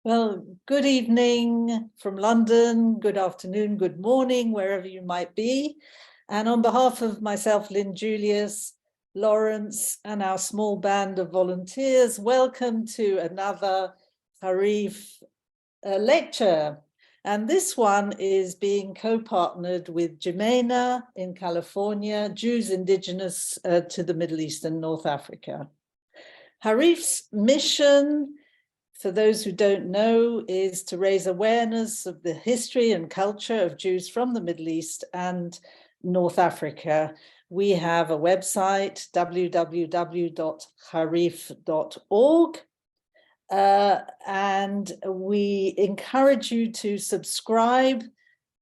Well, good evening from London, good afternoon, good morning, wherever you might be. And on behalf of myself, Lynn Julius, Lawrence, and our small band of volunteers, welcome to another Harif lecture. And this one is being co-partnered with Jimena in California, Jews indigenous to the Middle East and North Africa. Harif's mission, for those who don't know, is to raise awareness of the history and culture of Jews from the Middle East and North Africa. We have a website, www.harif.org, and we encourage you to subscribe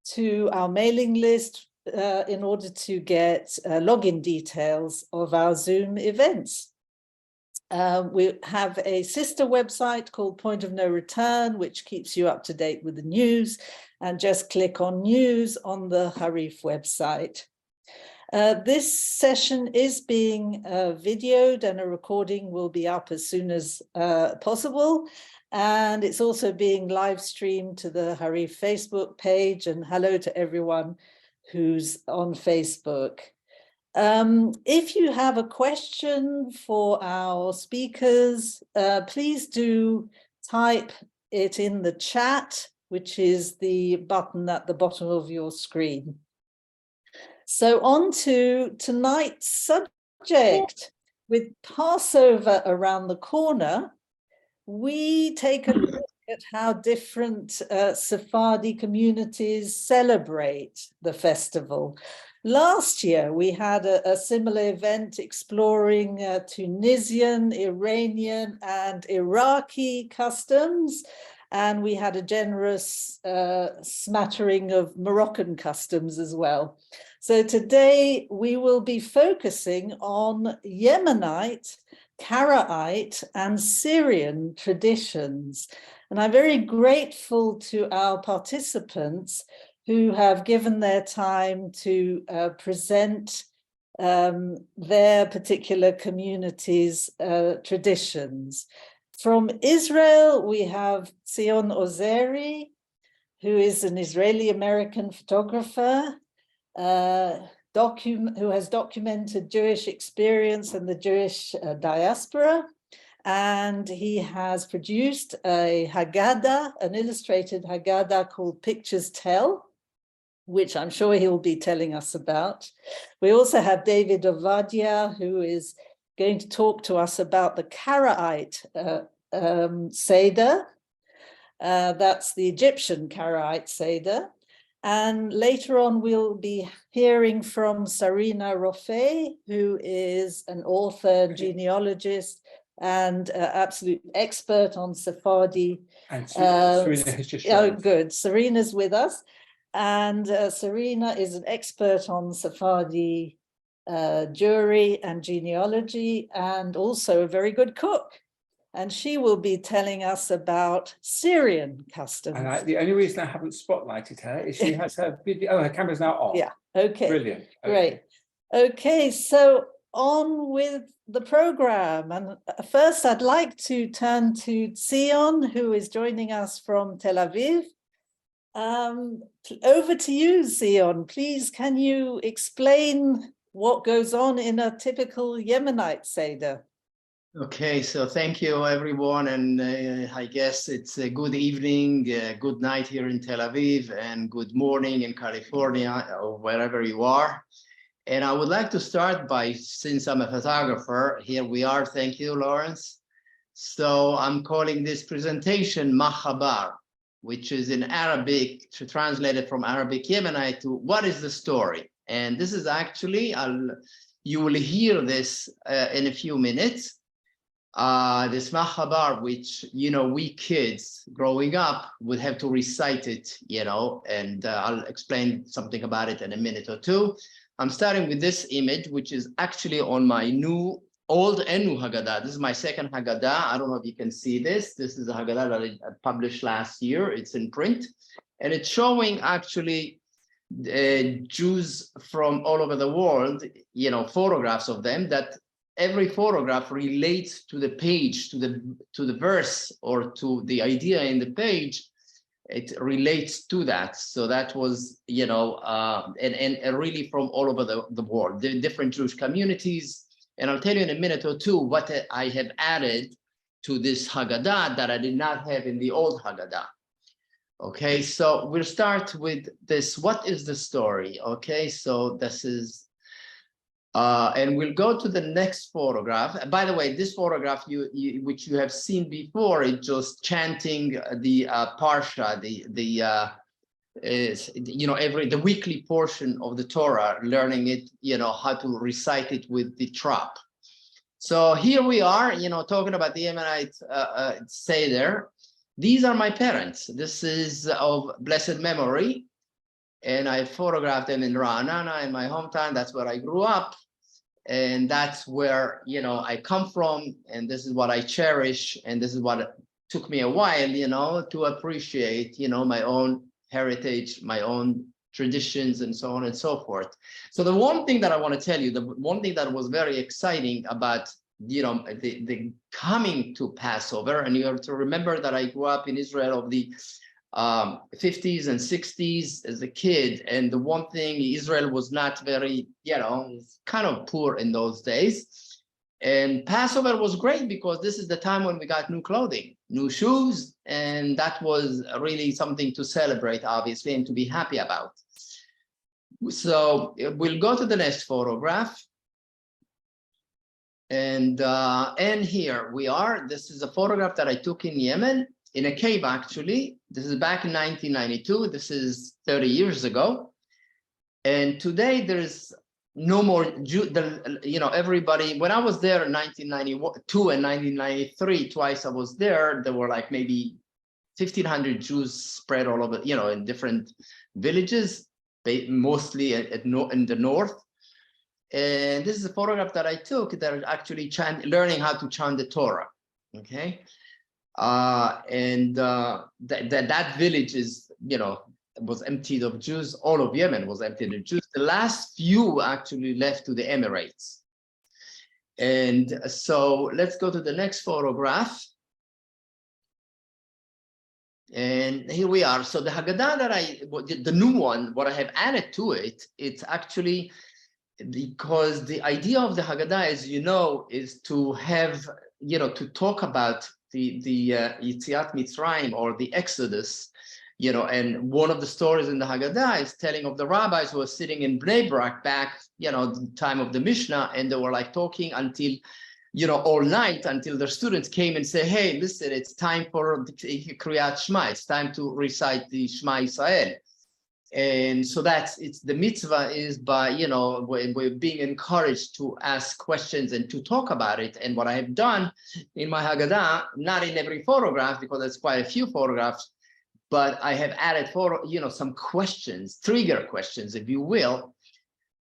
to our mailing list in order to get login details of our Zoom events. We have a sister website called Point of No Return, which keeps you up to date with the news, and just click on news on the Harif website. This session is being videoed, and a recording will be up as soon as possible. And it's also being live streamed to the Harif Facebook page, and hello to everyone who's on Facebook. If you have a question for our speakers, please do type it in the chat, which is the button at the bottom of your screen. So on to tonight's subject. With Passover around the corner, we take a look at how different Sephardi communities celebrate the festival. Last year, we had a similar event exploring Tunisian, Iranian, and Iraqi customs, and we had a generous smattering of Moroccan customs as well. So today, we will be focusing on Yemenite, Karaite, and Syrian traditions. And I'm very grateful to our participants who have given their time to present their particular community's traditions. From Israel, we have Zion Ozeri, who is an Israeli-American photographer who has documented Jewish experience and the Jewish diaspora. And he has produced a Haggadah, an illustrated Haggadah called Pictures Tell, which I'm sure he'll be telling us about. We also have David Ovadia, who is going to talk to us about the Karaite Seder. That's the Egyptian Karaite Seder. And later on, we'll be hearing from Sarina Rofei, who is an author, genealogist, and absolute expert on Sephardi. And Sarina has just joined. Oh, good. Sarina's with us. And Sarina is an expert on Sephardi Jewry and genealogy, and also a very good cook. And she will be telling us about Syrian customs. And the only reason I haven't spotlighted her is she has her video. Oh, her camera's now off. Yeah, okay. Brilliant. Great. Okay, so on with the program. And first, I'd like to turn to Zion, who is joining us from Tel Aviv. Over to you, Zion. Please, can you explain what goes on in a typical Yemenite Seder? Okay, so thank you, everyone. And I guess it's a good evening, good night here in Tel Aviv, and good morning in California or wherever you are. And I would like to start by, since I'm a photographer, here we are. Thank you, Lawrence. So I'm calling this presentation Mahabar, which is in Arabic, translated from Arabic Yemenite to what is the story? And this is actually, you will hear this in a few minutes. This Mahabar, which, we kids growing up would have to recite it, and I'll explain something about it in a minute or two. I'm starting with this image, which is actually on my old and new Haggadah. This is my second Haggadah. I don't know if you can see this. This is a Haggadah that I published last year. It's in print, and it's showing actually Jews from all over the world, photographs of them that every photograph relates to the page, to the verse, or to the idea in the page. It relates to that. So that was, you know, and really from all over the world, the different Jewish communities. And I'll tell you in a minute or two what I have added to this Haggadah that I did not have in the old Haggadah. Okay, so we'll start with this. What is the story? Okay, so this is, and we'll go to the next photograph. By the way, this photograph which you have seen before, it's just chanting the Parsha, you know, the weekly portion of the Torah, learning it, you know, how to recite it with the trop. So here we are, you know, talking about the Yemenite Seder. These are my parents. This is of blessed memory. And I photographed them in Ra'anana, in my hometown. That's where I grew up. And that's where, you know, I come from. And this is what I cherish. And this is what took me a while, you know, to appreciate, you know, my own heritage, my own traditions, and so on and so forth. So the one thing that I want to tell you, the one thing that was very exciting about, you know, the coming to Passover, and you have to remember that I grew up in Israel of the 50s and 60s as a kid. And the one thing, Israel was not very, you know, kind of poor in those days. And Passover was great because this is the time when we got new clothing, new shoes, and that was really something to celebrate, obviously, and to be happy about. So we'll go to the next photograph. And here we are. This is a photograph that I took in Yemen, in a cave, actually. This is back in 1992. This is 30 years ago. And today there's no more you know, everybody, when I was there in 1992 and 1993, twice I was there, there were like maybe 1,500 Jews spread all over, you know, in different villages, mostly in the north. And this is a photograph that I took that are actually learning how to chant the Torah. Okay. That village is, you know, was emptied of Jews. All of Yemen was emptied of Jews. The last few actually left to the Emirates. And so let's go to the next photograph. And here we are. So the Haggadah that the new one, what I have added to it, it's actually because the idea of the Haggadah, as you know, is to have, you know, to talk about the Yetziat Mitzrayim, or the Exodus, you know. And one of the stories in the Haggadah is telling of the rabbis who were sitting in Bnei Brak back, you know, the time of the Mishnah, and they were like talking until, you know, all night, until their students came and say, hey, listen, it's time for Kriyat Shema. It's time to recite the Shema Yisrael. And so it's the mitzvah is by, you know, we're being encouraged to ask questions and to talk about it. And what I have done in my Haggadah, not in every photograph, because there's quite a few photographs, but I have added you know, some questions, trigger questions, if you will,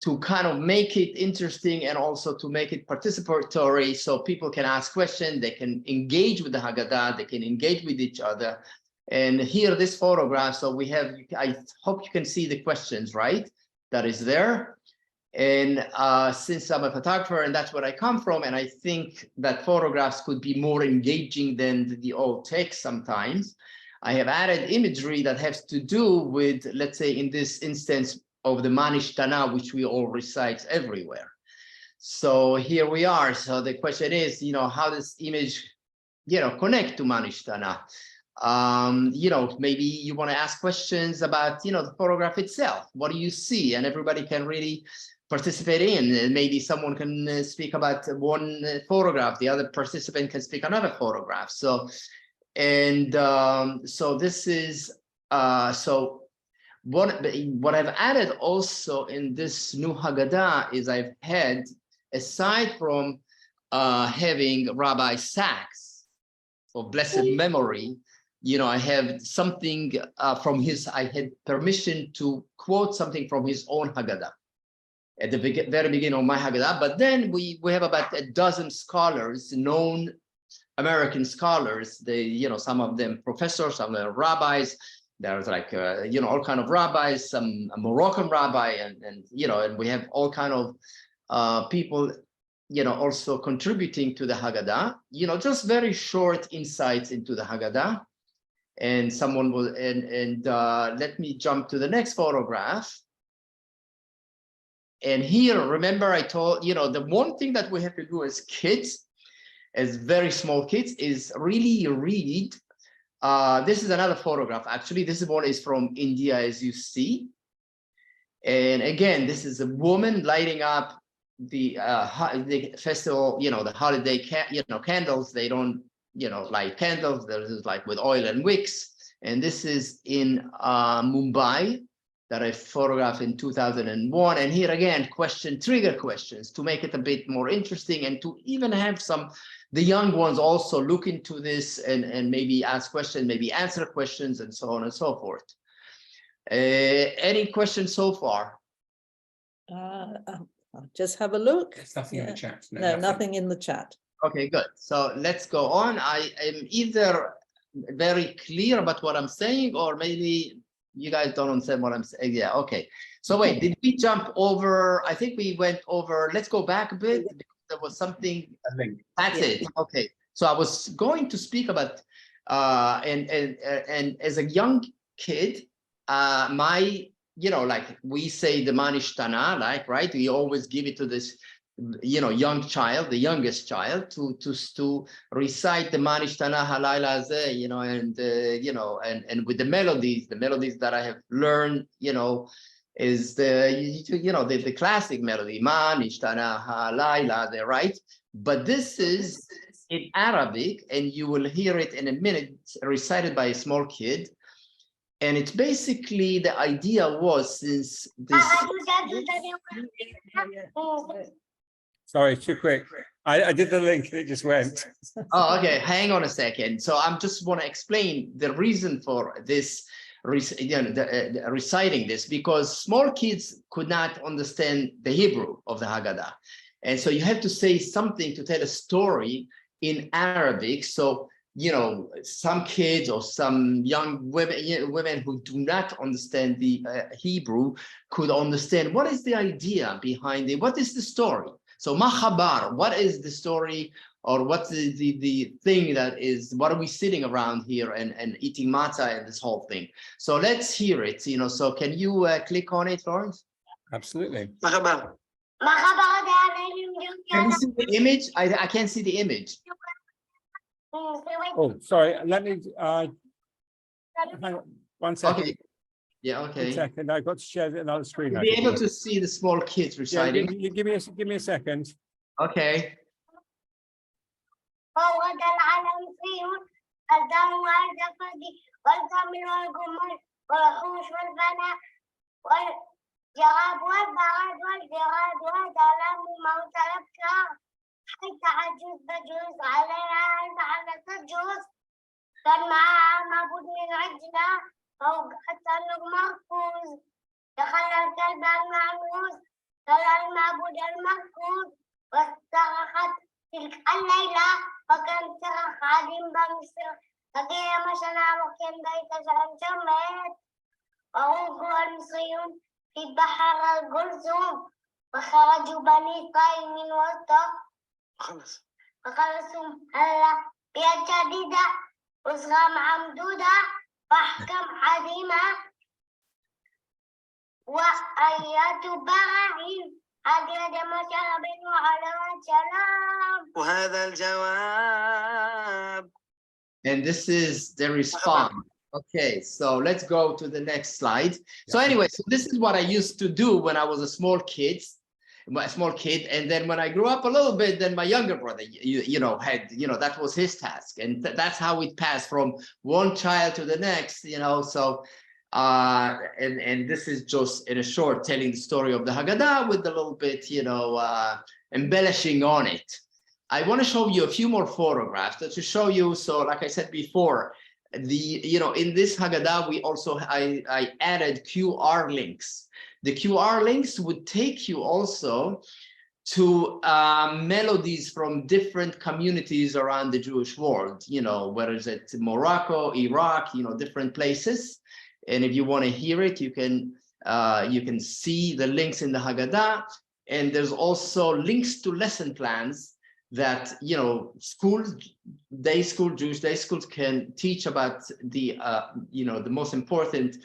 to kind of make it interesting and also to make it participatory, so people can ask questions, they can engage with the Haggadah, they can engage with each other. And here, this photograph, so we have, I hope you can see the questions, right? That is there. And since I'm a photographer and that's where I come from, and I think that photographs could be more engaging than the old text sometimes, I have added imagery that has to do with, let's say in this instance, of the Manishtana, which we all recite everywhere. So here we are. So the question is, you know, how does image, you know, connect to Manishtana? You know, maybe you want to ask questions about, you know, the photograph itself. What do you see? And everybody can really participate in. And maybe someone can speak about one photograph, the other participant can speak another photograph. So, and so this is, so what I've added also in this new Haggadah is I've had, aside from having Rabbi Sachs of blessed memory, you know, I have something from his, I had permission to quote something from his own Haggadah at the very beginning of my Haggadah. But then we have about a dozen scholars, known American scholars, they, you know, some of them professors, some of them rabbis. There's like, you know, all kind of rabbis, some a Moroccan rabbi, and you know, and we have all kind of people, also contributing to the Haggadah, just very short insights into the Haggadah. And someone will, let me jump to the next photograph. And here, remember I told, the one thing that we have to do as kids, as very small kids, is really read. This is another photograph. Actually, this one is from India, as you see. And again, this is a woman lighting up the festival, the holiday, candles. They don't, light candles. This is like with oil and wicks. And this is in Mumbai, that I photographed in 2001. And here again, trigger questions to make it a bit more interesting, and to even have the young ones also look into this and maybe ask questions, maybe answer questions, and so on and so forth. Any questions so far? I'll just have a look. There's nothing in the chat. No, nothing in the chat. Okay, good. So let's go on. I am either very clear about what I'm saying, or maybe you guys don't understand what I'm saying. Yeah, okay. So wait, did we jump over? I think we went over. Let's go back a bit, because there was something. A link. That's it. Okay. So I was going to speak about and as a young kid, my, like we say the manishtana, like, right? We always give it to this, young child, the youngest child, to recite the manishtana halayla zeh, and with the melodies that I have learned, is the classic melody, manishtana halayla zeh, right? But this is in Arabic, and you will hear it in a minute, recited by a small kid. And it's basically, the idea was, since this. Sorry, too quick. I did the link and it just went. Oh, okay. Hang on a second. So I'm just want to explain the reason for this, reciting this, because small kids could not understand the Hebrew of the Haggadah. And so you have to say something to tell a story in Arabic. So, some kids or some young women who do not understand the Hebrew could understand what is the idea behind it. What is the story? So mahabar, what is the story, or what's the thing that is, what are we sitting around here and eating matzah and this whole thing? So let's hear it, so can you click on it, Lawrence? Absolutely. Can you see the image? I can't see the image. Oh, sorry. Let me hang on 1 second. Okay. Yeah, okay. 1 second. I've got to share another screen. You'll be able to see the small kids reciting. Yeah, give me a second. Okay. حتى عجوز بجوز عليها على تجوز كان معها معبود من عجلة حتى انه مركوز دخل الكلب المعروس طلع المعبود المركوز واسترخت تلك الليلة وكان صرخ عظيم بمصر فقيل مشنا وكان بيت شمشمت وغرقوا المصريون في بحر الجرزوم وخرجوا بني إسرائيل من وسطه فخلصوا هلا بيد شديدة وصغام عمدودة وأحكام عظيمة وآيات براهين هذه دمشق بن على السلام. وهذا الجواب. And this is the response. Okay, so let's go to the next slide. So anyway, so this is what I used to do when I was a small kid. And then when I grew up a little bit, then my younger brother, had, that was his task. And that's how it passed from one child to the next, so, and this is just in a short telling the story of the Haggadah with a little bit, embellishing on it. I want to show you a few more photographs to show you. So like I said before, in this Haggadah, I added QR links. The QR links would take you also to melodies from different communities around the Jewish world, whether it's Morocco, Iraq, different places. And if you want to hear it, you can see the links in the Haggadah. And there's also links to lesson plans that, you know, schools, Jewish day schools can teach about the, you know, the most important,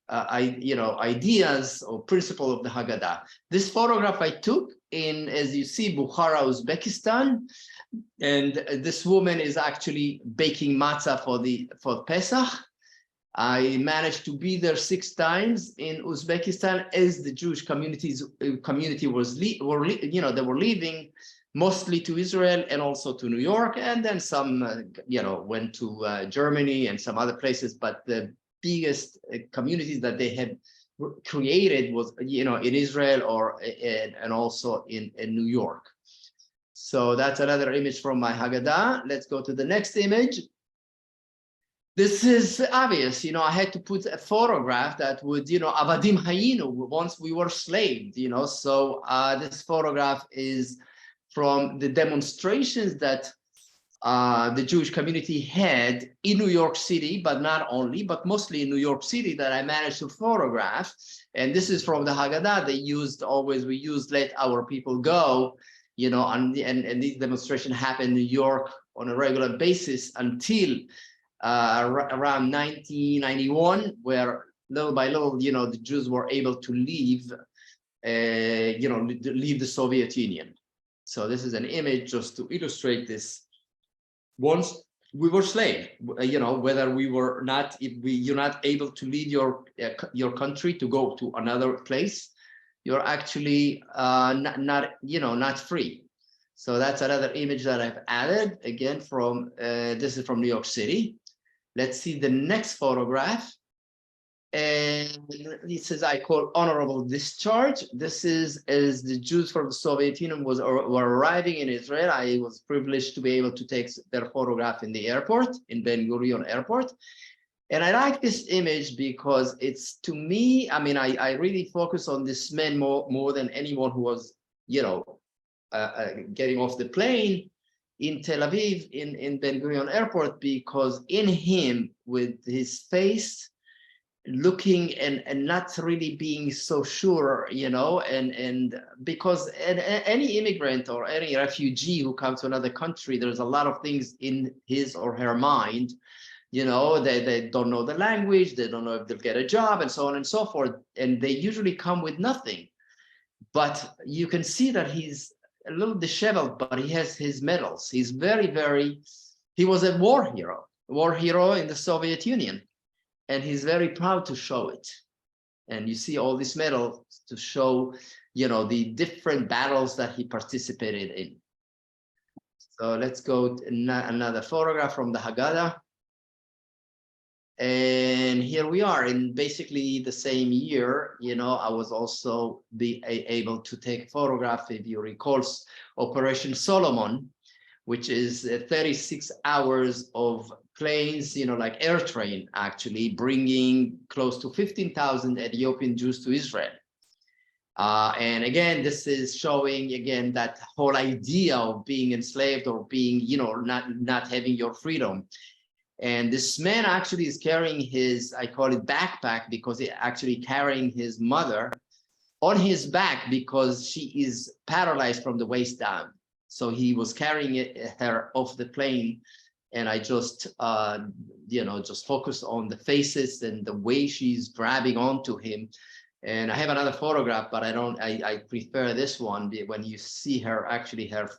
ideas or principle of the Haggadah. This photograph I took in, as you see, Bukhara, Uzbekistan. And this woman is actually baking matzah for Pesach. I managed to be there 6 times in Uzbekistan as the Jewish community was, they were leaving mostly to Israel and also to New York, and then some, went to Germany and some other places. But the biggest communities that they had created was, in Israel and also in New York. So that's another image from my Haggadah. Let's go to the next image. This is obvious, I had to put a photograph that would, Avadim Hayinu, once we were slaves, So this photograph is from the demonstrations that the Jewish community had in New York City, but not only, but mostly in New York City, that I managed to photograph. And this is from the Haggadah. We used let our people go, and these demonstrations happened in New York on a regular basis until around 1991, where little by little, the Jews were able to leave, leave the Soviet Union. So this is an image just to illustrate this. Once we were slaves, whether we were not, you're not able to leave your country to go to another place, you're actually not free. So that's another image that I've added, again from this is from New York City. Let's see the next photograph. And this is, I call honorable discharge. This is as the Jews from the Soviet Union were arriving in Israel. I was privileged to be able to take their photograph in the airport, in Ben Gurion Airport. And I like this image because it's, to me, I really focus on this man more than anyone who was, getting off the plane in Tel Aviv, in Ben Gurion Airport, because in him, with his face looking and not really being so sure, and because any immigrant or any refugee who comes to another country, there's a lot of things in his or her mind, they don't know the language, they don't know if they'll get a job, and so on and so forth, and they usually come with nothing. But you can see that he's a little disheveled, but he has his medals. He's he was a war hero in the Soviet Union. And he's very proud to show it. And you see all these medals to show, the different battles that he participated in. So let's go to another photograph from the Haggadah. And here we are in basically the same year, I was also able to take a photograph, if you recall, Operation Solomon, which is 36 hours of planes, like air train, actually bringing close to 15,000 Ethiopian Jews to Israel. And again, this is showing, again, that whole idea of being enslaved or being, not having your freedom. And this man actually is carrying his, I call it backpack, because he's actually carrying his mother on his back because she is paralyzed from the waist down. So he was carrying her off the plane. And I just, just focus on the faces and the way she's grabbing onto him. And I have another photograph, but I prefer this one when you see her, actually her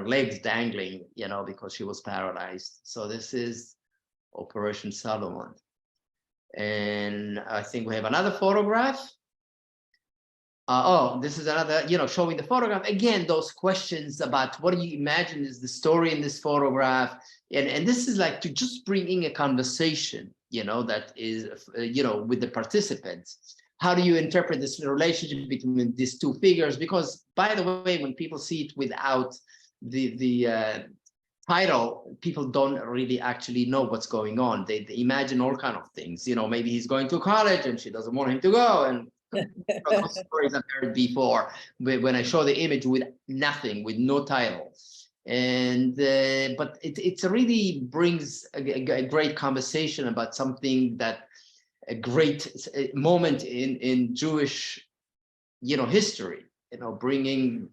legs dangling, because she was paralyzed. So this is Operation Solomon. And I think we have another photograph. This is another, showing the photograph. Again, those questions about what do you imagine is the story in this photograph. And this is like to just bring in a conversation, that is, with the participants. How do you interpret this relationship between these two figures? Because, by the way, when people see it without the title, people don't really actually know what's going on. They imagine all kinds of things. Maybe he's going to college and she doesn't want him to go. And those stories I've heard before, when I show the image with nothing, with no title. And but it really brings a great conversation about something that a great moment in Jewish history, bringing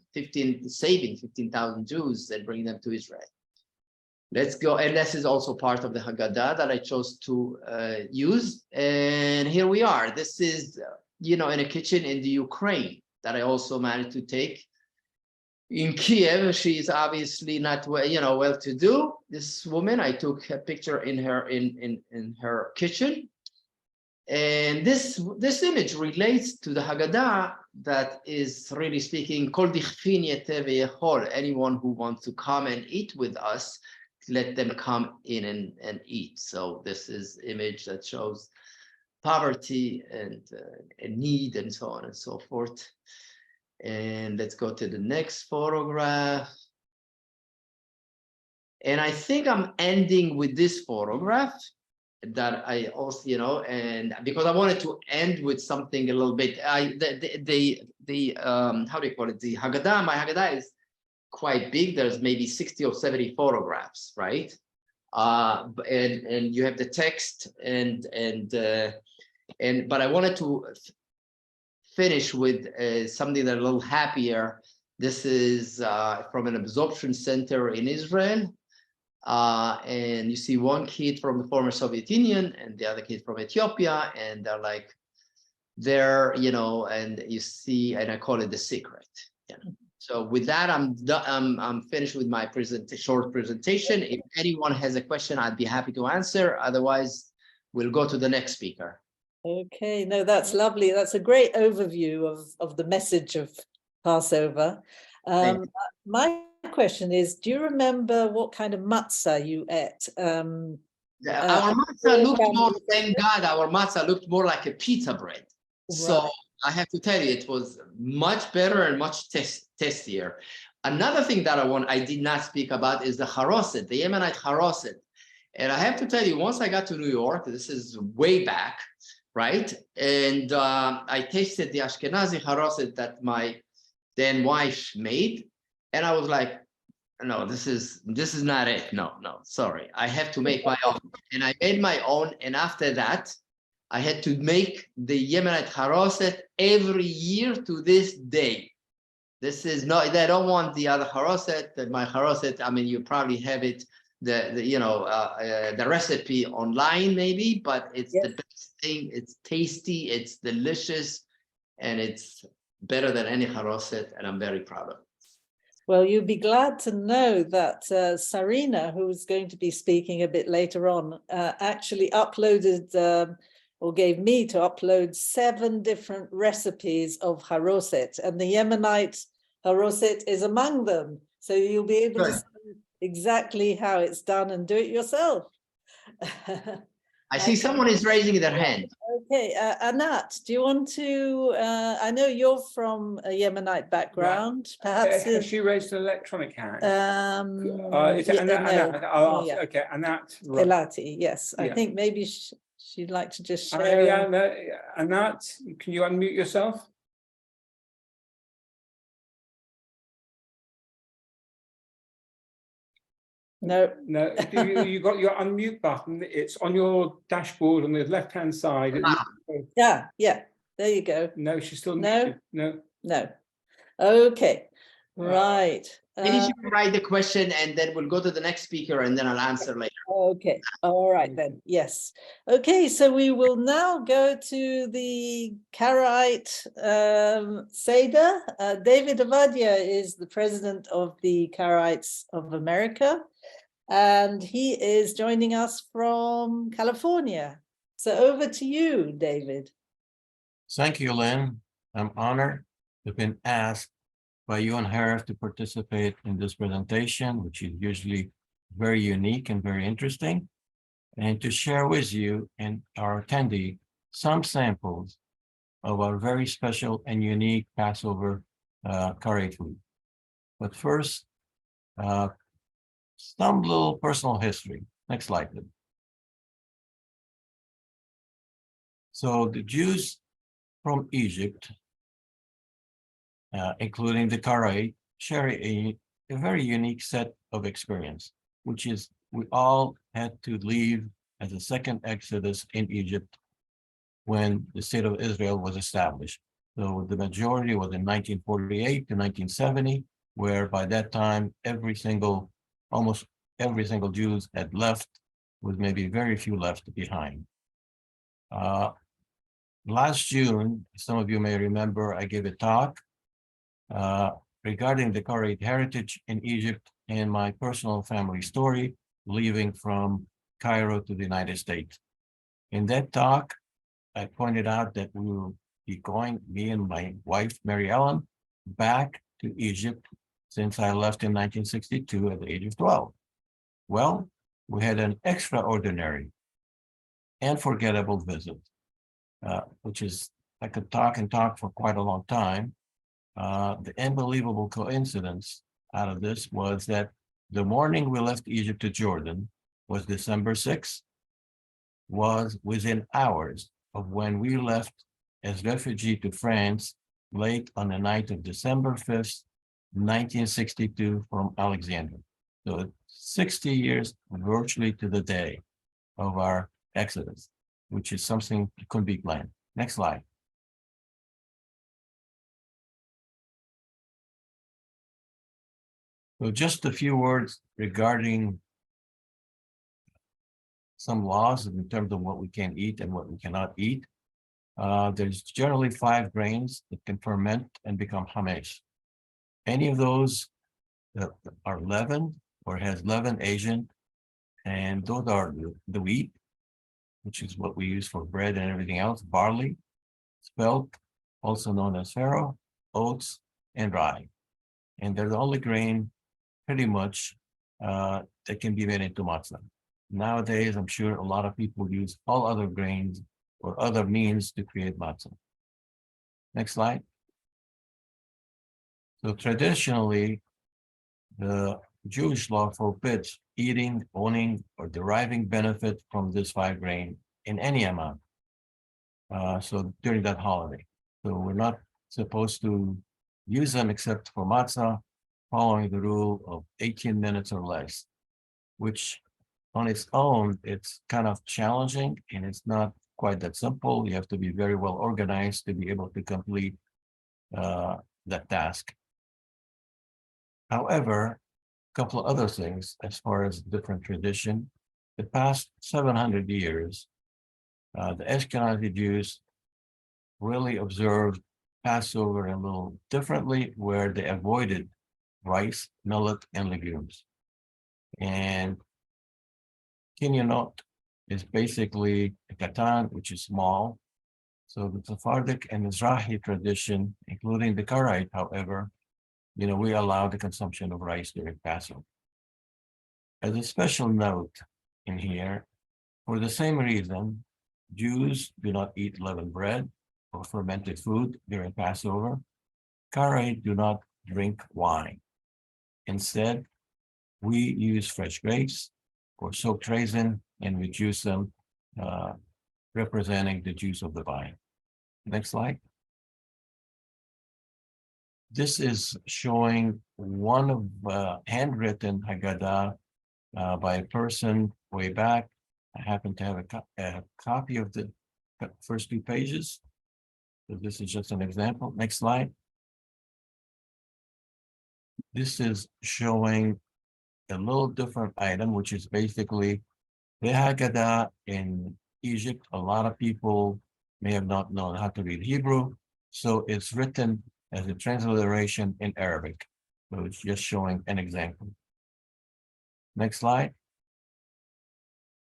saving 15,000 Jews and bringing them to Israel. Let's go, and this is also part of the Haggadah that I chose to use. And here we are. This is, in a kitchen in the Ukraine that I also managed to take. In Kiev, she is obviously not well-to-do. This woman, I took a picture in her kitchen, and this image relates to the Haggadah that is really speaking. Anyone who wants to come and eat with us, let them come in and eat. So this is image that shows poverty and need and so on and so forth. And let's go to the next photograph. And I think I'm ending with this photograph that I also, and because I wanted to end with something a little bit. How do you call it? The Haggadah, my Haggadah is quite big. There's maybe 60 or 70 photographs, right? And you have the text but I wanted to finish with something that's a little happier. This is from an absorption center in Israel. And you see one kid from the former Soviet Union and the other kid from Ethiopia, and they're and you see, and I call it the secret. So with that, I'm finished with my short presentation. If anyone has a question, I'd be happy to answer. Otherwise, we'll go to the next speaker. Okay, no, that's lovely. That's a great overview of the message of Passover. My question is, do you remember what kind of matzah you ate? Our matzah looked more, thank God, our matzah looked more like a pizza bread. Right. So I have to tell you, it was much better and much tastier. Another thing that I did not speak about is the haroset, the Yemenite haroset. And I have to tell you, once I got to New York, this is way back, right? And I tasted the Ashkenazi haroset that my then wife made. And I was like, no, this is not it. No, sorry. I have to make my own. And I made my own. And after that, I had to make the Yemenite haroset every year to this day. This is not, they don't want the other haroset. My haroset, I mean, you probably have it, the recipe online maybe, but it's the best thing. It's tasty, it's delicious, and it's better than any haroset, and I'm very proud of it. Well, you'll be glad to know that Sarina, who is going to be speaking a bit later on, actually uploaded or gave me to upload 7 different recipes of haroset, and the Yemenite haroset is among them. So you'll be able to see exactly how it's done and do it yourself. I see someone is raising their hand. Okay, Anat, do you want to, I know you're from a Yemenite background, perhaps. Has she raised an electronic hand? Is it Anat? I'll ask. Okay, Anat. Right. Elati, yes. I think maybe she'd like to just share. Anat, can you unmute yourself? No. You got your unmute button. It's on your dashboard on the left-hand side. Yeah, there you go. No, she's still muted. No. Okay, right. Maybe you can write the question and then we'll go to the next speaker and then I'll answer later. Okay, all right then, yes. Okay, so we will now go to the Karaite Seder. David Avadia is the president of the Karaites of America, and he is joining us from California. So over to you, David. Thank you, Lynn. I'm honored to have been asked by you and Harif to participate in this presentation, which is usually very unique and very interesting, and to share with you and our attendee some samples of our very special and unique Passover Karaite food. But first, some little personal history. Next slide, please. So the Jews from Egypt, including the Karaite, share a very unique set of experience, which is we all had to leave as a second exodus in Egypt when the state of Israel was established. So the majority was in 1948 to 1970, where by that time, almost every single Jews had left, with maybe very few left behind. Last June, some of you may remember, I gave a talk regarding the Karaite heritage in Egypt and my personal family story, leaving from Cairo to the United States. In that talk, I pointed out that we will be going, me and my wife, Mary Ellen, back to Egypt since I left in 1962 at the age of 12. Well, we had an extraordinary and forgettable visit, which is, I could talk and talk for quite a long time. The unbelievable coincidence out of this was that the morning we left Egypt to Jordan was December 6th, was within hours of when we left as refugee to France late on the night of December 5th, 1962 from Alexandria. So 60 years virtually to the day of our exodus, which is something that couldn't be planned. Next slide. So just a few words regarding some laws in terms of what we can eat and what we cannot eat. There's generally 5 grains that can ferment and become hamesh. Any of those that are leavened or has leaven agent, and those are the wheat, which is what we use for bread and everything else, barley, spelt, also known as farro, oats, and rye. And they're the only grain pretty much that can be made into matzah. Nowadays, I'm sure a lot of people use all other grains or other means to create matzah. Next slide. So traditionally, the Jewish law forbids eating, owning, or deriving benefit from this 5 grain in any amount. So during that holiday. So we're not supposed to use them except for matzah, following the rule of 18 minutes or less, which on its own, it's kind of challenging and it's not quite that simple. You have to be very well organized to be able to complete that task. However, a couple of other things as far as different tradition. The past 700 years, the Ashkenazi Jews really observed Passover a little differently, where they avoided rice, millet, and legumes. And Kinyanot is basically a katan, which is small. So the Sephardic and Mizrahi tradition, including the Karaite, however, we allow the consumption of rice during Passover. As a special note in here, for the same reason, Jews do not eat leavened bread or fermented food during Passover. Karaite do not drink wine. Instead, we use fresh grapes or soaked raisin, and we juice them, representing the juice of the vine. Next slide. This is showing one of handwritten Haggadah by a person way back. I happen to have a copy of the first 2 pages. So this is just an example. Next slide. This is showing a little different item, which is basically the Haggadah in Egypt. A lot of people may have not known how to read Hebrew, so it's written as a transliteration in Arabic. So it's just showing an example. Next slide.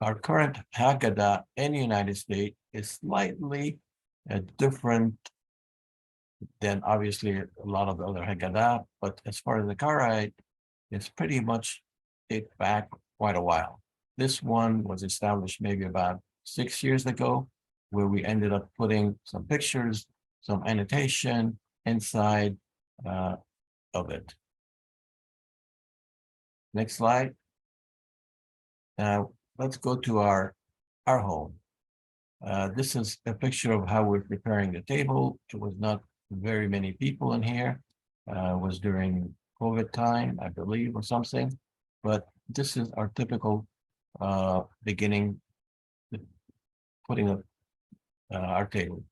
Our current Haggadah in the United States is slightly different than obviously a lot of the other Haggadah, but as far as the Karaite, it's pretty much dates back quite a while. This one was established maybe about 6 years ago, where we ended up putting some pictures, some annotation inside of it. Next slide. Now, let's go to our home. This is a picture of how we're preparing the table. It was not very many people in here. It was during COVID time, I believe, or something. But this is our typical beginning, putting up our table.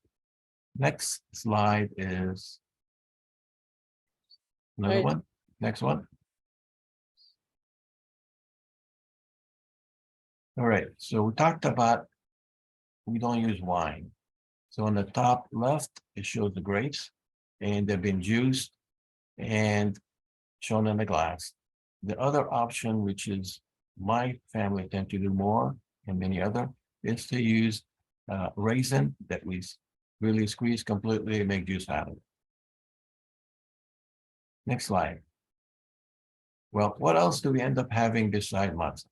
Next slide is another Right. one. Next one. All right, so we talked about we don't use wine. So on the top left, it shows the grapes and they've been juiced and shown in the glass. The other option, which is my family tend to do more and many other, is to use raisin that we really squeeze completely and make juice out of it. Next slide. Well, what else do we end up having beside matzah?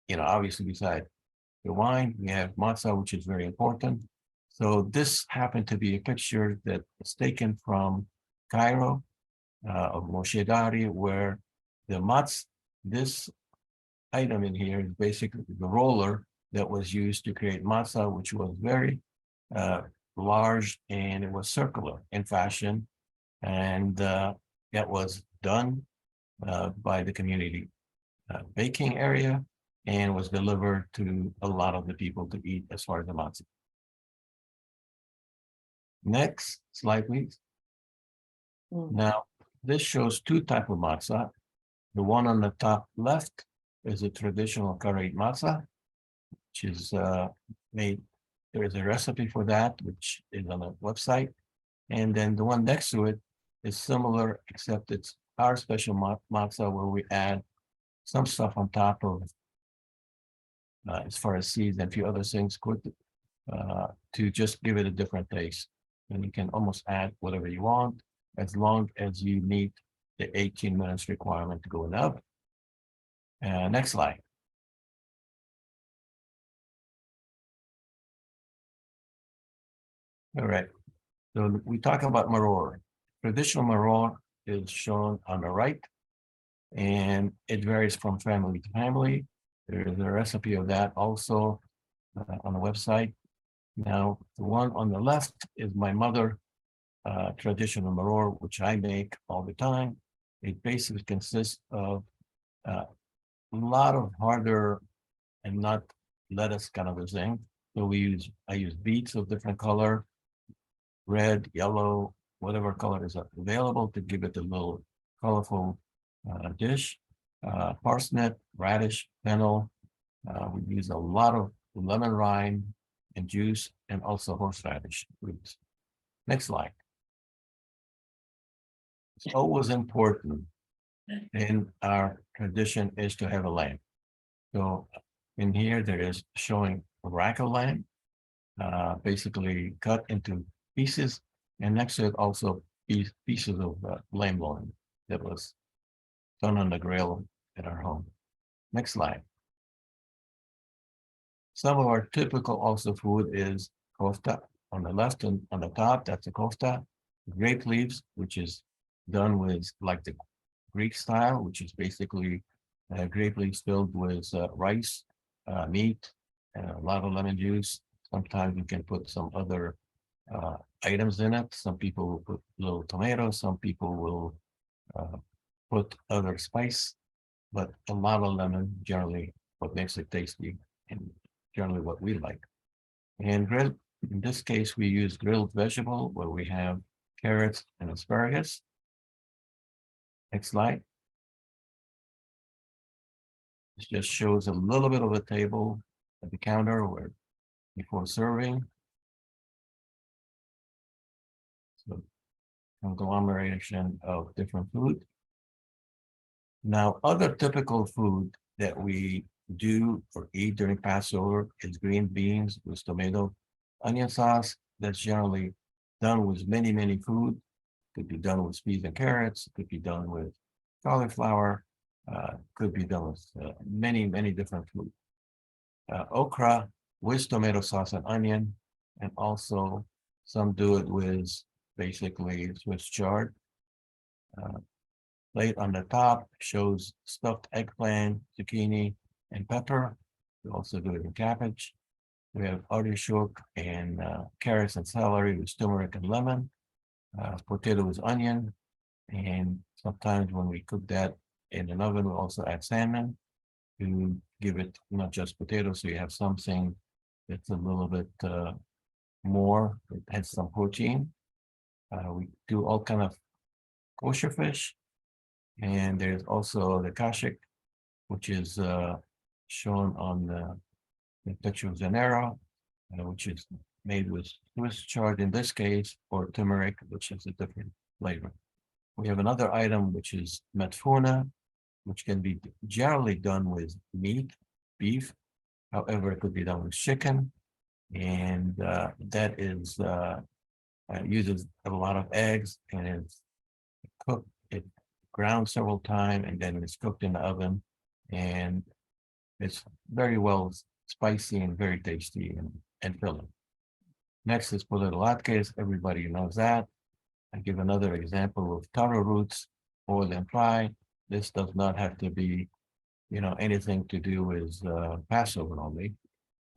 You know, obviously beside the wine, we have matzah, which is very important. So this happened to be a picture that was taken from Cairo of Moshe Dari, where the matzah, this item in here is basically the roller that was used to create matzah, which was very large and it was circular in fashion. And that was done by the community baking area and was delivered to a lot of the people to eat as far as the matzah. Next slide, please. Now, this shows two types of matzah. The one on the top left is a traditional karait matzah, which is made. There is a recipe for that, which is on the website. And then the one next to it is similar, except it's our special matzah where we add some stuff on top of, as far as seeds and a few other things, to just give it a different taste. And you can almost add whatever you want, as long as you meet the 18 minutes requirement to go in the oven. Next slide. All right, so we talk about maror. Traditional maror is shown on the right, and it varies from family to family. There is a recipe of that also on the website. Now, the one on the left is my mother traditional maror, which I make all the time. It basically consists of a lot of harder and not lettuce kind of a thing. So I use beets of different color, red, yellow, whatever color is available to give it a little colorful dish. Parsnip, radish, fennel. We use a lot of lemon rind and juice, and also horseradish roots. Next slide. It's always important in our tradition is to have a lamb. So in here, there is showing a rack of lamb, basically cut into pieces, and next to it also pieces of lamb loin that was done on the grill at our home. Next slide. Some of our typical also food is kofta on the left and on the top. That's a kofta. Grape leaves, which is done with like the Greek style, which is basically grape leaves filled with rice, meat, and a lot of lemon juice. Sometimes you can put some other items in it. Some people will put little tomatoes. Some people will put other spice, but a lot of lemon generally what makes it tasty and generally what we like. And grilled, in this case, we use grilled vegetable where we have carrots and asparagus. Next slide. This just shows a little bit of a table at the counter where before serving. So conglomeration of different food. Now, other typical food that we do or eat during Passover is green beans with tomato, onion sauce. That's generally done with many food. Could be done with peas and carrots. Could be done with cauliflower. Could be done with many different food. Okra with tomato sauce and onion, and also some do it with basically Swiss chard. Plate on the top shows stuffed eggplant, zucchini, and pepper. We also do it in cabbage. We have artichoke and carrots and celery with turmeric and lemon. Potato with onion. And sometimes when we cook that in an oven, we also add salmon to give it not just potatoes, so you have something that's a little bit more. It has some protein. We do all kind of kosher fish. And there's also the kashik, which is shown on the picture of Zanero, which is made with Swiss chard in this case, or turmeric, which is a different flavor. We have another item, which is metfuna, which can be generally done with meat, beef. However, it could be done with chicken. And that is uses a lot of eggs, and it's cooked, it ground several times, and then it's cooked in the oven. And it's very well spicy and very tasty and filling. Next is polenta latkes. Everybody knows that. I give another example of taro roots, oil and fry. This does not have to be, anything to do with Passover only.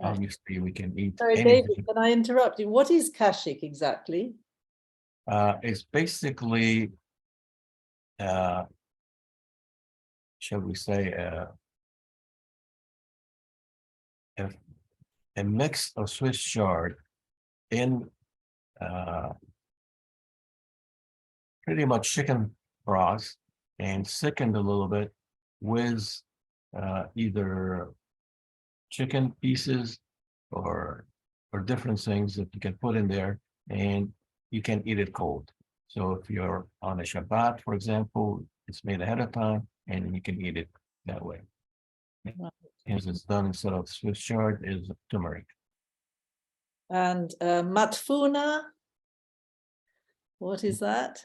Right. Obviously, we can eat Sorry, anything. David, can I interrupt you? What is kashik exactly? It's basically, shall we say, a mix of Swiss chard in pretty much chicken broth and thickened a little bit with either chicken pieces or different things that you can put in there, and you can eat it cold. So if you're on a Shabbat, for example, it's made ahead of time and you can eat it that way. As it's done instead of Swiss chard is turmeric. And matfuna, what is that?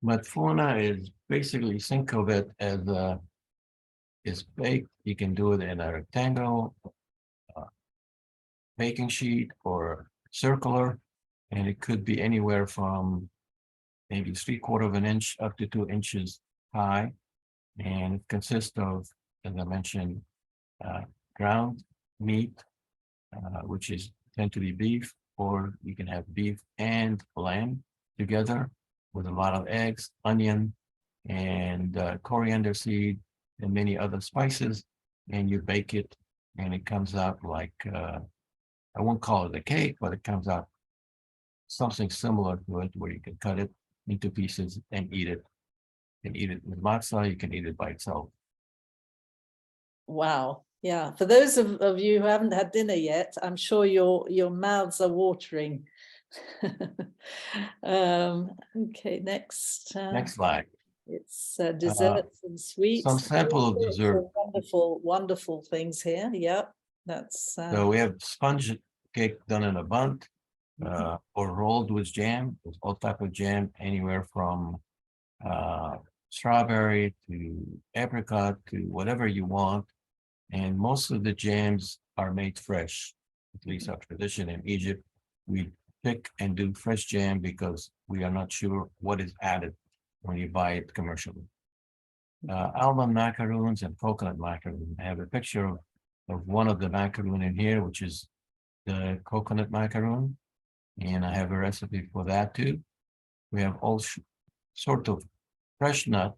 Matfuna is basically, think of it as it's baked. You can do it in a rectangle, baking sheet, or circular, and it could be anywhere from maybe 3/4 of an inch up to 2 inches high. And it consists of, as I mentioned, ground meat, which is tend to be beef, or you can have beef and lamb together with a lot of eggs, onion, and coriander seed, and many other spices, and you bake it, and it comes out like, I won't call it a cake, but it comes out something similar to it, where you can cut it into pieces and eat it. You can eat it with matzah, you can eat it by itself. Wow. Yeah. For those of you who haven't had dinner yet, I'm sure your mouths are watering. Okay, next. Next slide. It's desserts and sweets. Some sample of All sorts dessert. Wonderful, wonderful things here. Yep. That's So we have sponge cake done in a bun, or rolled with jam. There's all type of jam, anywhere from strawberry to apricot to whatever you want. And most of the jams are made fresh, at least our tradition in Egypt. We pick and do fresh jam because we are not sure what is added when you buy it commercially. Almond macaroons and coconut macaroon. I have a picture of one of the macaroon in here, which is the coconut macaroon. And I have a recipe for that too. We have all sort of fresh nut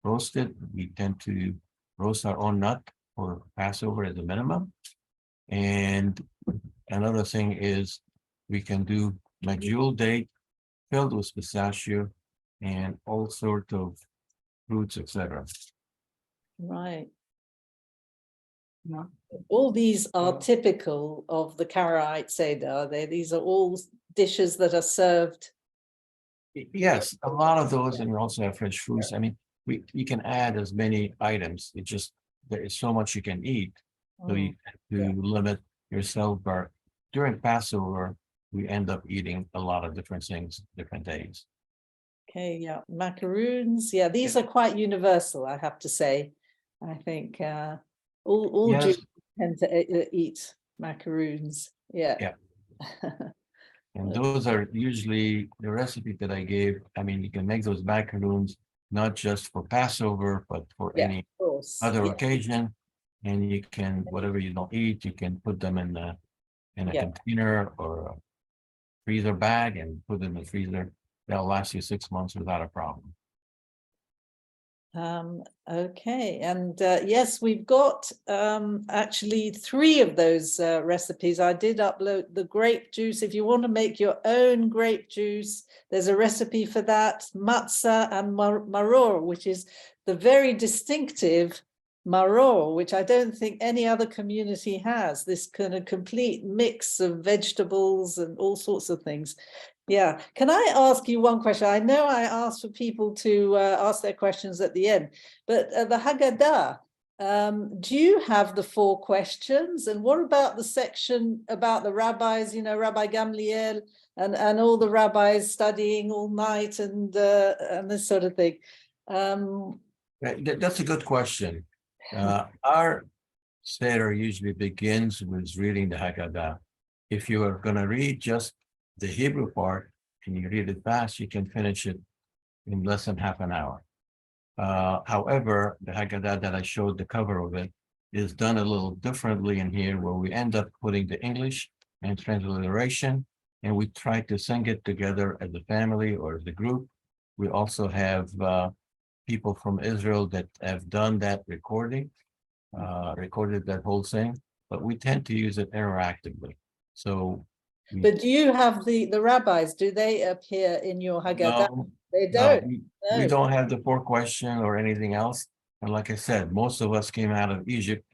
roasted. We tend to roast our own nut for Passover as a minimum. And another thing is we can do medjool date filled with pistachio and all sorts of fruits, etc. right. All these are typical of the Karaite Seder, are they? These are all dishes that are served. Yes, a lot of those, and we also have fresh fruits. I mean, you can add as many items. It just, there is so much you can eat. So you have to limit yourself. But during Passover, we end up eating a lot of different things, different days. Okay, yeah, macaroons. Yeah, these are quite universal, I have to say. I think all Yes. Jews tend to eat macaroons. Yeah. Yeah. And those are usually the recipe that I gave. I mean, you can make those macaroons not just for Passover, but for any Of course. other occasion. And you can, whatever you don't eat, you can put them in a container or a freezer bag and put them in the freezer. They'll last you 6 months without a problem. Okay, and yes, we've got actually 3 of those recipes. I did upload the grape juice. If you want to make your own grape juice, there's a recipe for that, matzah and maror, which is the very distinctive maror, which I don't think any other community has, this kind of complete mix of vegetables and all sorts of things. Yeah, can I ask you one question? I know I asked for people to ask their questions at the end, but the Haggadah, do you have the 4 questions? And what about the section about the rabbis, you know, Rabbi Gamliel and all the rabbis studying all night and this sort of thing? That's a good question. Our Seder usually begins with reading the Haggadah. If you are going to read just the Hebrew part and you read it fast, you can finish it in less than half an hour. However, the Haggadah that I showed the cover of it is done a little differently in here, where we end up putting the English and transliteration, and we try to sing it together as a family or as a group. We also have people from Israel that have done that recorded that whole thing, but we tend to use it interactively. So but do you have the rabbis? Do they appear in your Haggadah? no, They don't. we don't have the 4 question or anything else. And like I said, most of us came out of Egypt,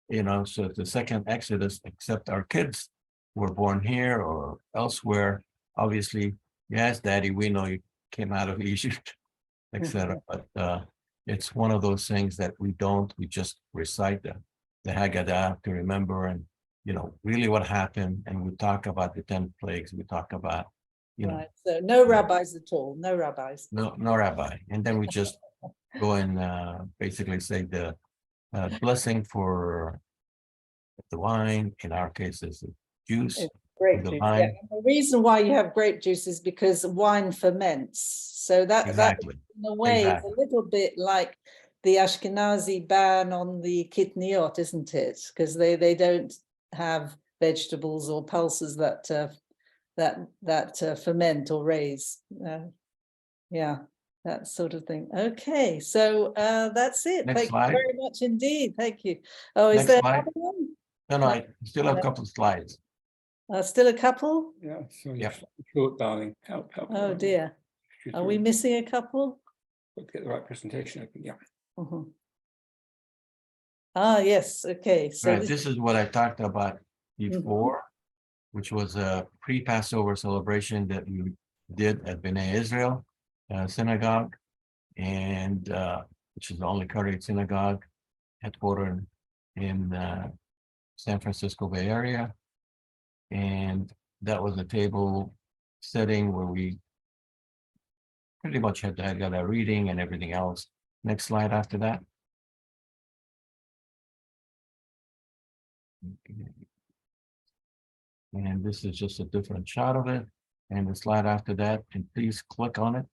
you know, so the second Exodus, except our kids were born here or elsewhere. Obviously, yes, Daddy, we know you came out of Egypt, etc. But it's one of those things that we just recite the Haggadah to remember and, you know, really what happened. And we talk about the 10 plagues. We talk about, you know. Right. So no rabbis at all, no rabbis. No rabbi. And then we just go and basically say the blessing for the wine. In our case, is the juice. It's grape the juice. wine. Yeah. And the reason why you have grape juice is because wine ferments. So that Exactly. in a way Exactly. is a little bit like the Ashkenazi ban on the kitniot, isn't it? Because they don't have vegetables or pulses that ferment or raise. Yeah, that sort of thing. Okay, so that's it. Next Thank slide. you very much indeed. Thank you. Oh, is Next there slide. another one? No, I still have a couple of slides. Still a couple? Yeah, so Yep. short, darling. Help. Oh dear. Are we missing a couple? Got to get the right presentation open, yeah. Mhm. Ah, yes, okay. So Right, this is what I talked about before, which was a pre-Passover celebration that we did at Bnei Israel synagogue, and which is the only Korean synagogue headquartered in San Francisco Bay Area. And that was a table setting where we pretty much had Haggadah reading and everything else. Next slide after that. And this is just a different shot of it. And the slide after that, and please click on it.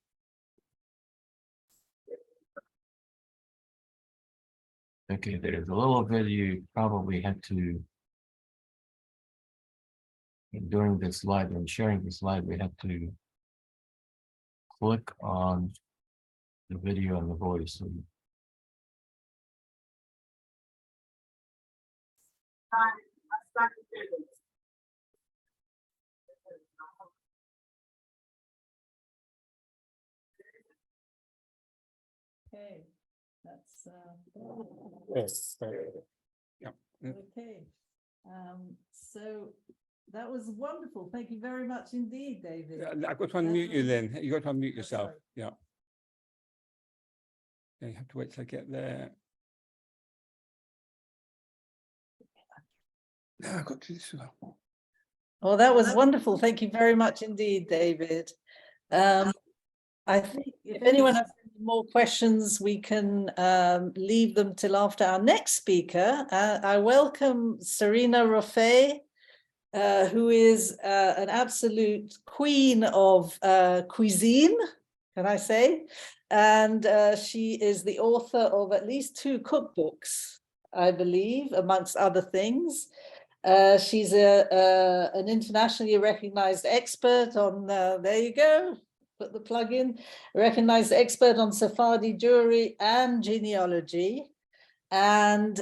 Okay, there's a little bit you probably had to, during this slide and sharing the slide, we had to click on the video and the voice. So okay, that's Yes. Yeah. okay. So that was wonderful. Thank you very much indeed, David. I've got to unmute you then. You got to unmute yourself. sorry. Yeah. Yeah, you have to wait till I get there. No, I've got to this one. Oh, that was wonderful. Thank you very much indeed, David. I think if anyone has any more questions, we can leave them till after our next speaker. I welcome Serena Roffey, who is an absolute queen of cuisine, can I say? And she is the author of at least 2 cookbooks, I believe, amongst other things. She's an internationally recognized expert on, there you go, put the plug in, a recognized expert on Sephardi jewelry and genealogy. And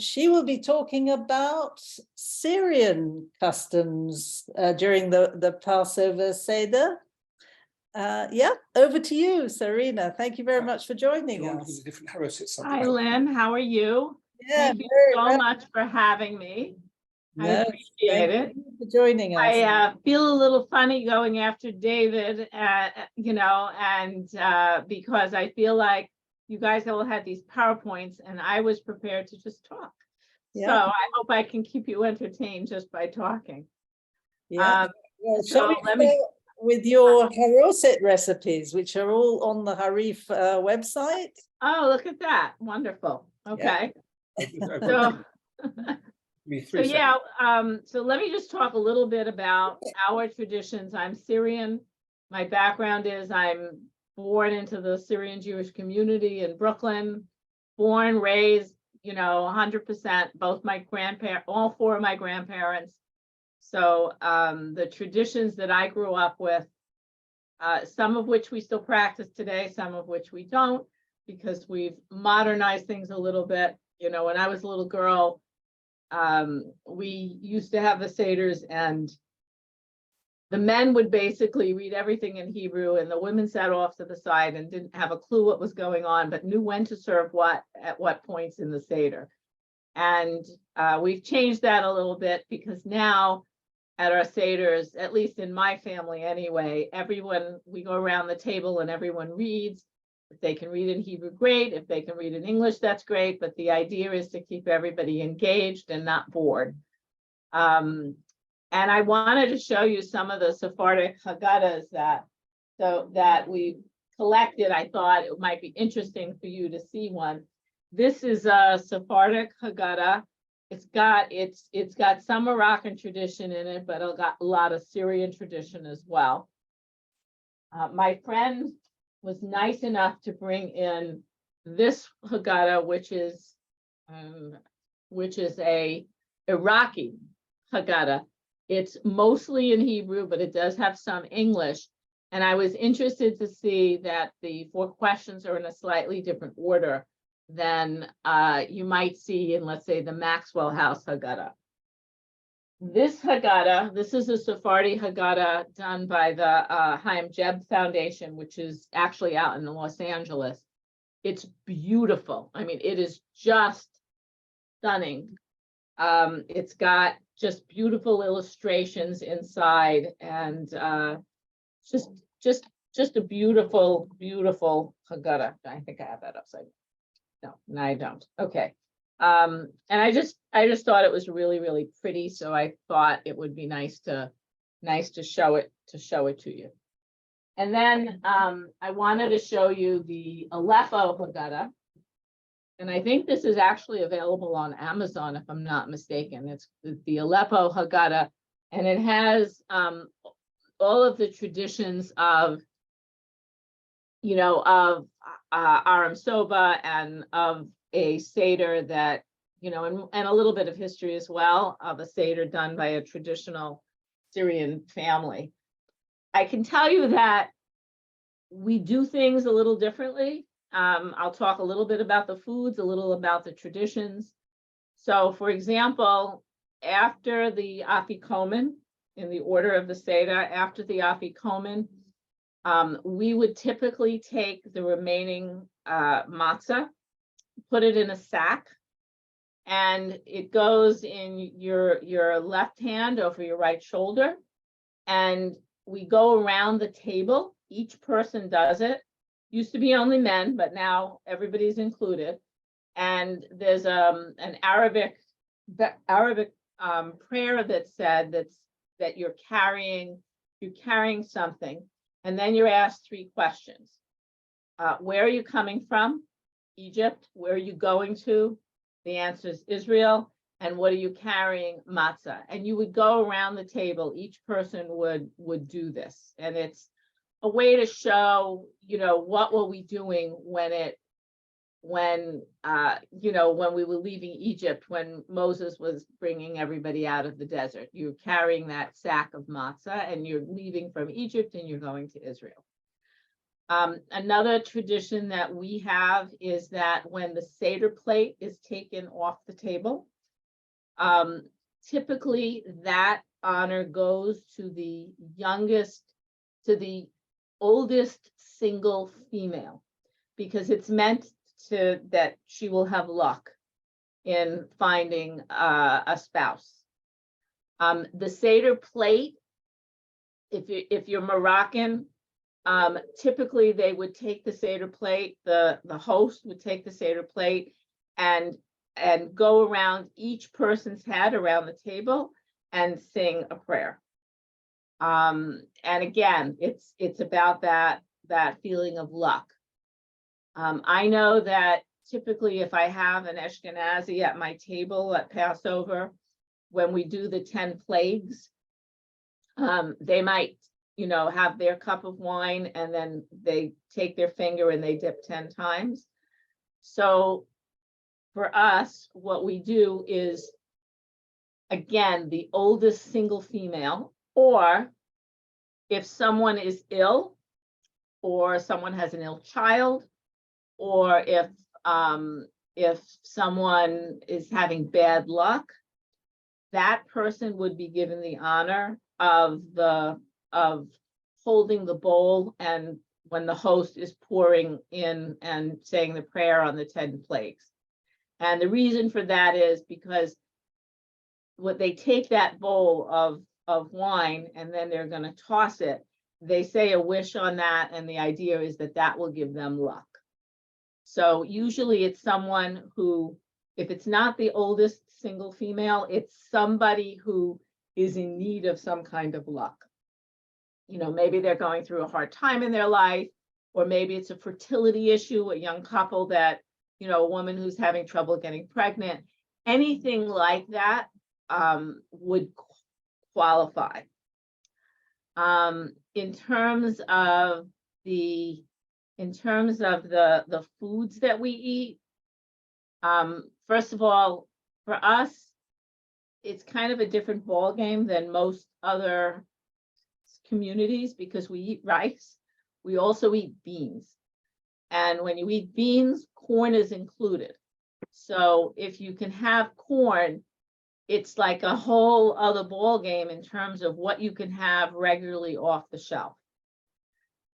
she will be talking about Syrian customs during the Passover Seder. Yeah, over to you, Serena. Thank you very much for joining us. Different Harris, Hi, Lynn. How are you? Yeah, Thank you very so well. much for having me. I No, appreciate it. thank you for joining us. I feel a little funny going after David, and because I feel like you guys all had these PowerPoints and I was prepared to just talk. Yeah. So I hope I can keep you entertained just by talking. Yeah. Well, so shall we let me- start with your haroset recipes, which are all on the Harif website? Oh, look at that. Wonderful. Okay. So, So yeah, so let me just talk a little bit about our traditions. I'm Syrian. My background is I'm born into the Syrian Jewish community in Brooklyn, born, raised, 100%, both my grandparents, all four of my grandparents. So the traditions that I grew up with, some of which we still practice today, some of which we don't, because we've modernized things a little bit. When I was a little girl, we used to have the Seders, and the men would basically read everything in Hebrew, and the women sat off to the side and didn't have a clue what was going on, but knew when to serve what at what points in the Seder. And we've changed that a little bit, because now at our Seders, at least in my family anyway, we go around the table and everyone reads. If they can read in Hebrew, great. If they can read in English, that's great. But the idea is to keep everybody engaged and not bored. And I wanted to show you some of the Sephardic Haggadahs that we collected. I thought it might be interesting for you to see one. This is a Sephardic Haggadah. It's got some Moroccan tradition in it, but it got a lot of Syrian tradition as well. My friend was nice enough to bring in this Haggadah, which is a Iraqi Haggadah. It's mostly in Hebrew, but it does have some English. And I was interested to see that the 4 questions are in a slightly different order than you might see in, let's say, the Maxwell House Haggadah. This Haggadah, this is a Sephardi Haggadah done by the Chaim Jeb Foundation, which is actually out in Los Angeles. It's beautiful. I mean, it is just stunning. It's got just beautiful illustrations inside, and just a beautiful, beautiful Haggadah. I think I have that upside down. No, I don't. Okay. And I just thought it was really, really pretty. So I thought it would be nice to show it to you. And then I wanted to show you the Aleppo Haggadah. And I think this is actually available on Amazon, if I'm not mistaken. It's the Aleppo Haggadah, and it has all of the traditions of, of Aram Soba and of a Seder that, and a little bit of history as well of a Seder done by a traditional Syrian family. I can tell you that we do things a little differently. I'll talk a little bit about the foods, a little about the traditions. So, for example, after the Afikomen, in the order of the Seder, after the Afikomen, we would typically take the remaining matzah, put it in a sack, and it goes in your left hand over your right shoulder, and we go around the table. Each person does it. Used to be only men, but now everybody's included. And there's an Arabic prayer that said that you're carrying something, and then you're asked 3 questions. Where are you coming from? Egypt. Where are you going to? The answer is Israel. And what are you carrying? Matzah. And you would go around the table. Each person would do this, and it's a way to show, what were we doing when we were leaving Egypt, when Moses was bringing everybody out of the desert. You're carrying that sack of matzah, and you're leaving from Egypt and you're going to Israel. Another tradition that we have is that when the Seder plate is taken off the table, typically that honor goes to the oldest single female, because it's meant that she will have luck in finding a spouse. The Seder plate, if you're Moroccan, typically they would take the Seder plate, the host would take the Seder plate and go around each person's head around the table and sing a prayer. And again, it's about that feeling of luck. I know that typically if I have an Ashkenazi at my table at Passover, when we do the 10 plagues, they might, have their cup of wine and then they take their finger and they dip 10 times. So for us, what we do is, again, the oldest single female, or if someone is ill, or someone has an ill child, or if someone is having bad luck, that person would be given the honor of holding the bowl, and when the host is pouring in and saying the prayer on the 10 plagues. And the reason for that is because what they take that bowl of wine and then they're going to toss it. They say a wish on that, and the idea is that will give them luck. So usually it's someone who, if it's not the oldest single female, it's somebody who is in need of some kind of luck. Maybe they're going through a hard time in their life, or maybe it's a fertility issue, a young couple that, a woman who's having trouble getting pregnant. Anything like that would qualify. In terms of the foods that we eat, first of all, for us, it's kind of a different ball game than most other communities, because we eat rice. We also eat beans. And when you eat beans, corn is included. So if you can have corn, it's like a whole other ball game in terms of what you can have regularly off the shelf.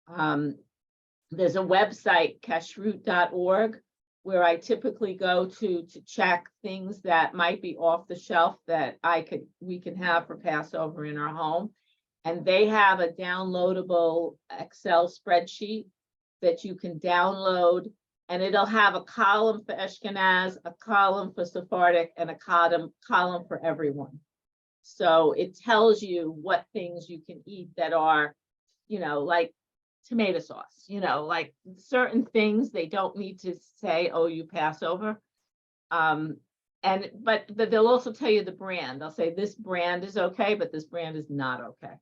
There's a website, kashrut.org, where I typically go to check things that might be off the shelf that we can have for Passover in our home. And they have a downloadable Excel spreadsheet that you can download, and it'll have a column for Ashkenaz, a column for Sephardic, and a column for everyone. So it tells you what things you can eat that are, like tomato sauce, like certain things they don't need to say, oh, you Passover. But they'll also tell you the brand. They'll say this brand is okay, but this brand is not okay.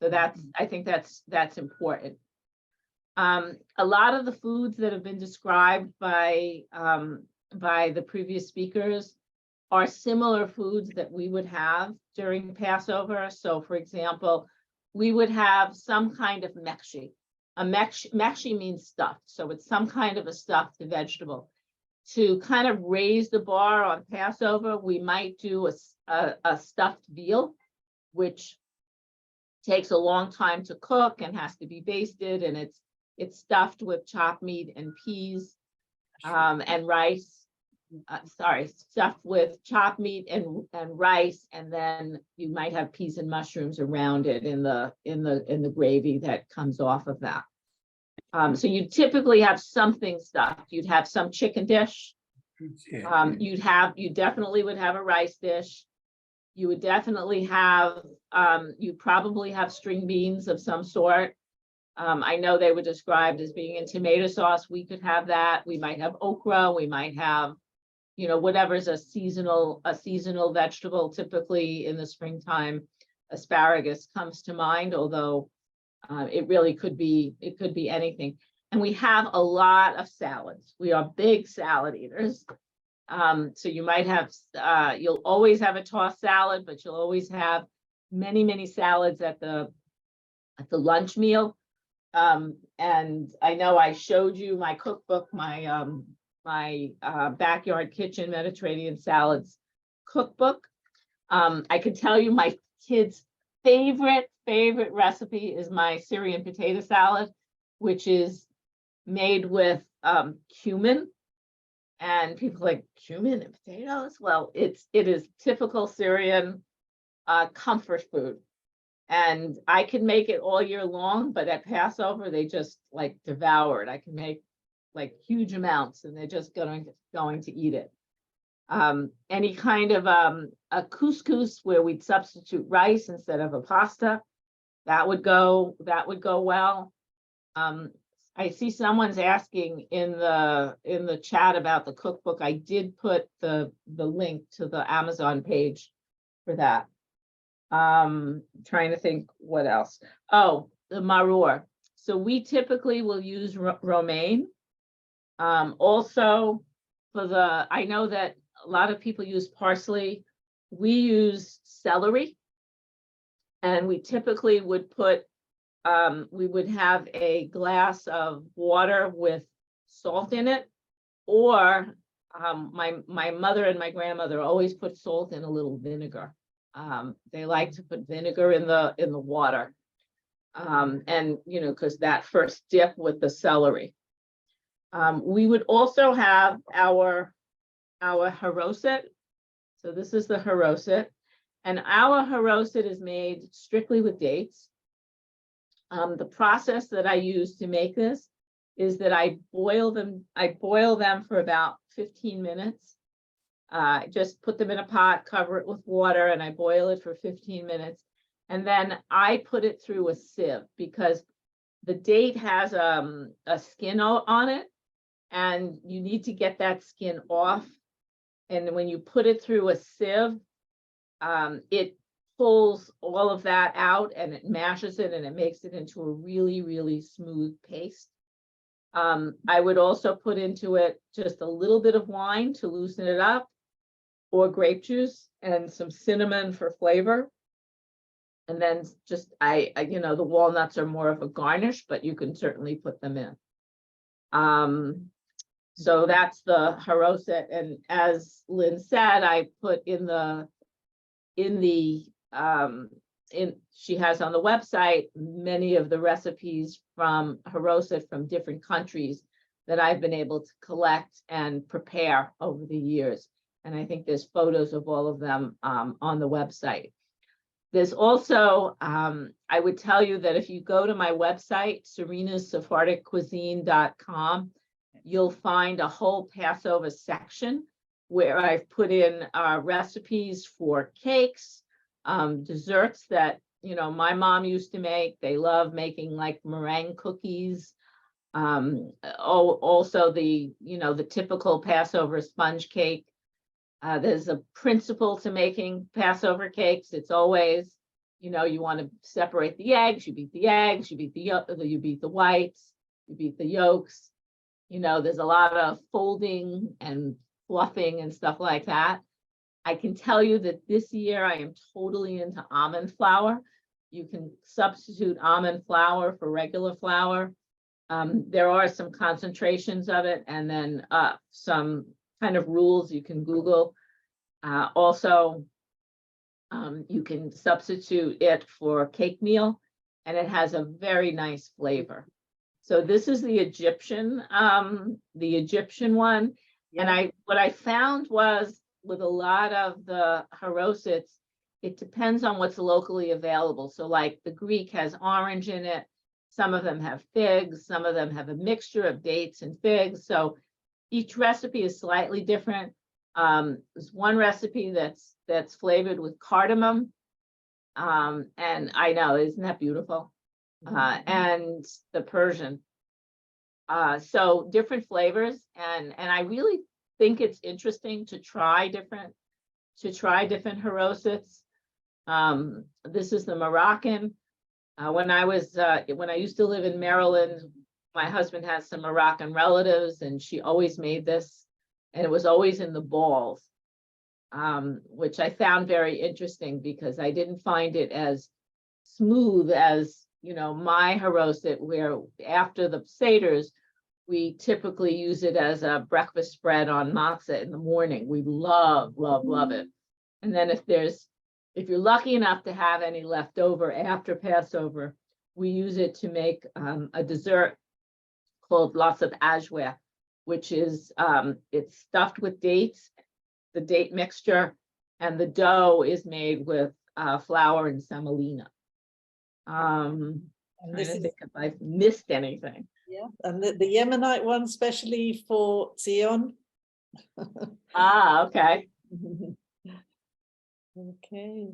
So I think that's important. A lot of the foods that have been described by the previous speakers are similar foods that we would have during Passover. So for example, we would have some kind of mekshi. Mekshi means stuffed. So it's some kind of a stuffed vegetable. To kind of raise the bar on Passover, we might do a stuffed veal, which takes a long time to cook and has to be basted, and it's stuffed with chopped meat and peas and rice. Stuffed with chopped meat and rice, and then you might have peas and mushrooms around it in the gravy that comes off of that. So you typically have something stuffed. You'd have some chicken dish. You definitely would have a rice dish. You would definitely have, you probably have string beans of some sort. I know they were described as being in tomato sauce. We could have that. We might have okra. We might have, whatever's a seasonal vegetable. Typically in the springtime, asparagus comes to mind, although it really could be anything. And we have a lot of salads. We are big salad eaters. So you might have, you'll always have a tossed salad, but you'll always have many, many salads at the lunch meal. And I know I showed you my cookbook, my backyard kitchen Mediterranean salads cookbook. I could tell you my kids' favorite recipe is my Syrian potato salad, which is made with cumin. And people are like, cumin and potatoes? Well, it is typical Syrian comfort food. And I can make it all year long, but at Passover, they just like devour it. I can make like huge amounts and they're just going to eat it. Any kind of a couscous where we'd substitute rice instead of a pasta, that would go well. I see someone's asking in the chat about the cookbook. I did put the link to the Amazon page for that. Trying to think what else. Oh, the maror. So we typically will use romaine. Also for I know that a lot of people use parsley. We use celery. And we typically would put, we would have a glass of water with salt in it, or my mother and my grandmother always put salt in a little vinegar. They like to put vinegar in the water, and because that first dip with the celery. We would also have our haroset. So this is the haroset, and our haroset is made strictly with dates. The process that I use to make this is that I boil them for about 15 minutes. Just put them in a pot, cover it with water, and I boil it for 15 minutes. And then I put it through a sieve because the date has a skin on it, and you need to get that skin off. And when you put it through a sieve, it pulls all of that out and it mashes it and it makes it into a really, really smooth paste. I would also put into it just a little bit of wine to loosen it up, or grape juice and some cinnamon for flavor. And then just, the walnuts are more of a garnish, but you can certainly put them in. So that's the haroset. And as Lynn said, I put she has on the website many of the recipes from haroset from different countries that I've been able to collect and prepare over the years. And I think there's photos of all of them on the website. There's also, I would tell you that if you go to my website, serenassephardiccuisine.com, you'll find a whole Passover section where I've put in recipes for cakes, desserts that, my mom used to make. They love making like meringue cookies. Also the typical Passover sponge cake. There's a principle to making Passover cakes. It's always, you want to separate the eggs. You beat the eggs, you beat the whites, you beat the yolks. There's a lot of folding and fluffing and stuff like that. I can tell you that this year I am totally into almond flour. You can substitute almond flour for regular flour. There are some concentrations of it, and then some kind of rules you can Google. Also, you can substitute it for cake meal, and it has a very nice flavor. So this is the Egyptian one. Yeah. And what I found was with a lot of the harosets, it depends on what's locally available. So like the Greek has orange in it. Some of them have figs. Some of them have a mixture of dates and figs. So each recipe is slightly different. There's one recipe that's flavored with cardamom. And I know, isn't that beautiful? And the Persian. So different flavors, and I really think it's interesting to try different harosets. This is the Moroccan. When I used to live in Maryland, my husband has some Moroccan relatives, and she always made this, and it was always in the balls, which I found very interesting because I didn't find it as smooth as my haroset, where after the Seders, we typically use it as a breakfast spread on matzah in the morning. We love, love, love it. And then if you're lucky enough to have any left over after Passover, we use it to make a dessert called lots of ajwa, which is it's stuffed with dates, the date mixture, and the dough is made with flour and semolina. And I this is, think if I've missed anything. yeah, and the Yemenite one, especially for Zion. Ah, okay. Okay.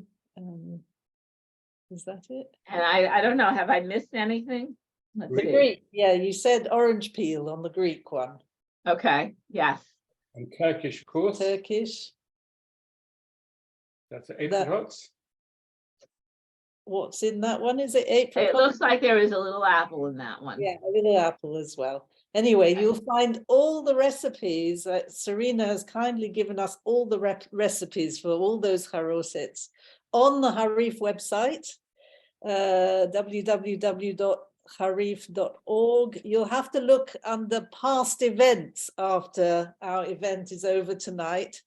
Is that it? And I don't know, have I missed anything? Let's Greek. see. Greek. Yeah, you said orange peel on the Greek one. Okay, yes. And Turkish, of course. Turkish. That's apricots. What's in that one? Is it It apricot? looks like there is a little apple in that one. Yeah, a little apple as well. Anyway, Okay. you'll find all the recipes. Serena has kindly given us all the recipes for all those harosets on the Harif website, www.harif.org. You'll have to look under past events after our event is over tonight.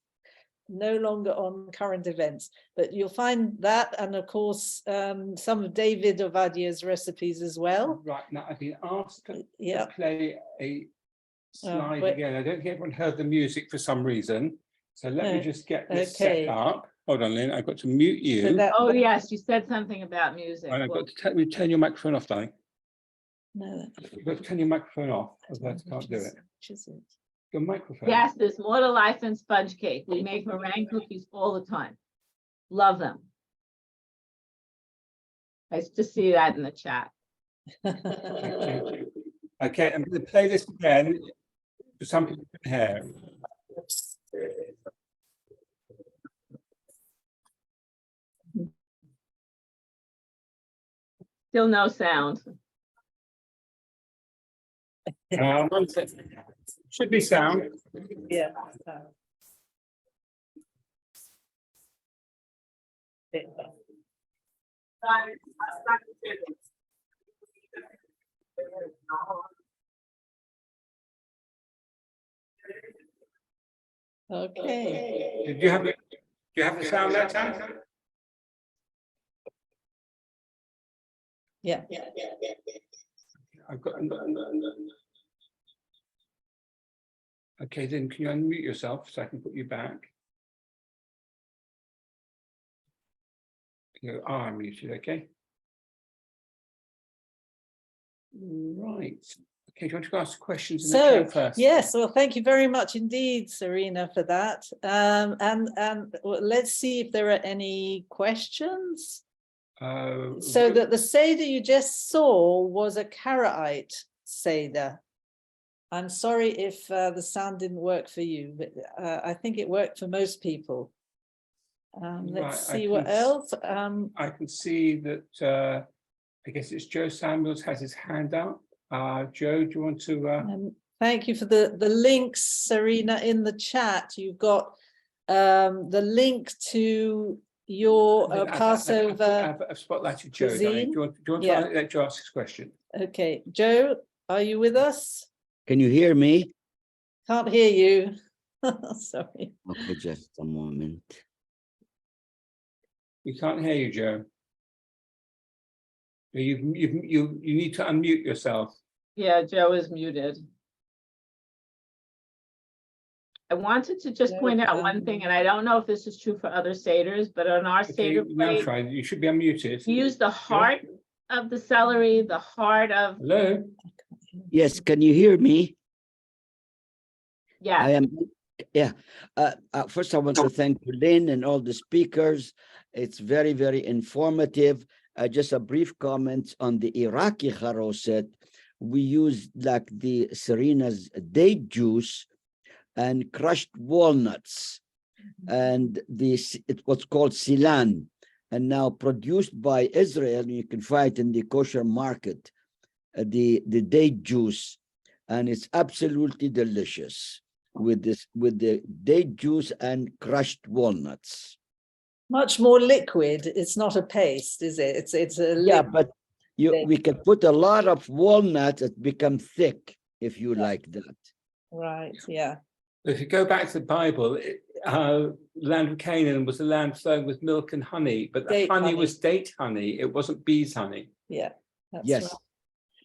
No longer on current events, but you'll find that, and of course some of David Ovadia's recipes as well. Right, now I've been asked to Yeah. play a slide wait. again. I don't think everyone heard the music for some reason. So let me No, just get this okay. set up. Hold on, Lynn, I've got to mute you. So that- Oh, yes, you said something about music. And I've Well, got to turn your microphone off, darling. No, You've got to turn your microphone off, otherwise I can't do it. which is it? Your microphone. yes, there's more to life than sponge cake. We make meringue cookies all the time. Love them. Nice to see that in the chat. Okay, I'm going to play this again for some people who can hear. Still no sound. 1 second. Should be sound. Yeah. Okay. Did you have it? Do you have the sound that time? Yeah. I've got. Okay, then can you unmute yourself so I can put you back? You are muted, okay? Right. Okay, do you want to ask questions in the So, chat first? yes, well, thank you very much indeed, Serena, for that. And let's see if there are any questions. So that the Seder you just saw was a Karaite Seder. I'm sorry if the sound didn't work for you, but I think it worked for most people. Let's Right, see what else. I can see that, I guess it's Joe Samuels has his hand up. Joe, do you want to? Thank you for the links, Serena, in the chat. You've got the link to your Passover. I've spotlighted Joe. cuisine. Do you want to let Joe ask his question? Okay, Joe, are you with us? Can you hear me? Can't hear you. Sorry. Okay, just a moment. We can't hear you, Joe. You need to unmute yourself. Yeah, Joe is muted. I wanted to just point out one thing, and I don't know if this is true for other Seders, but on our Seder Now plate, try. You should be unmuted. we use the heart of the celery, the heart of, Hello. Yes, can you hear me? yeah. I am. Yeah. First, I want to thank Lynn and all the speakers. It's very, very informative. Just a brief comment on the Iraqi charoset. We use like the Serena's date juice and crushed walnuts, and it was called silan, and now produced by Israel. You can find it in the kosher market, the date juice, and it's absolutely delicious with the date juice and crushed walnuts. Much more liquid. It's not a paste, is it? It's a Yeah, but we can put a lot of walnuts that become thick if you like that. Right, yeah. If you go back to the Bible, land of Canaan was a land flowing with milk and honey, but the Date honey honey. was date honey. It wasn't bees honey. Yeah, that's Yes. right.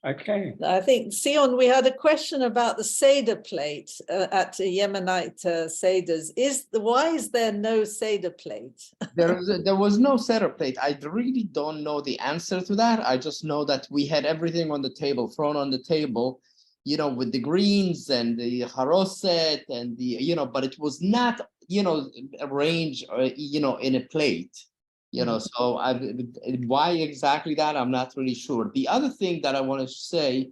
Okay. I think, Sion, we had a question about the Seder plate at Yemenite Seders. Why is there no Seder plate? There was no Seder plate. I really don't know the answer to that. I just know that we had everything on the table, thrown on the table, you know, with the greens and the haroset and the, but it was not, arranged, in a plate. So why exactly that, I'm not really sure. The other thing that I wanted to say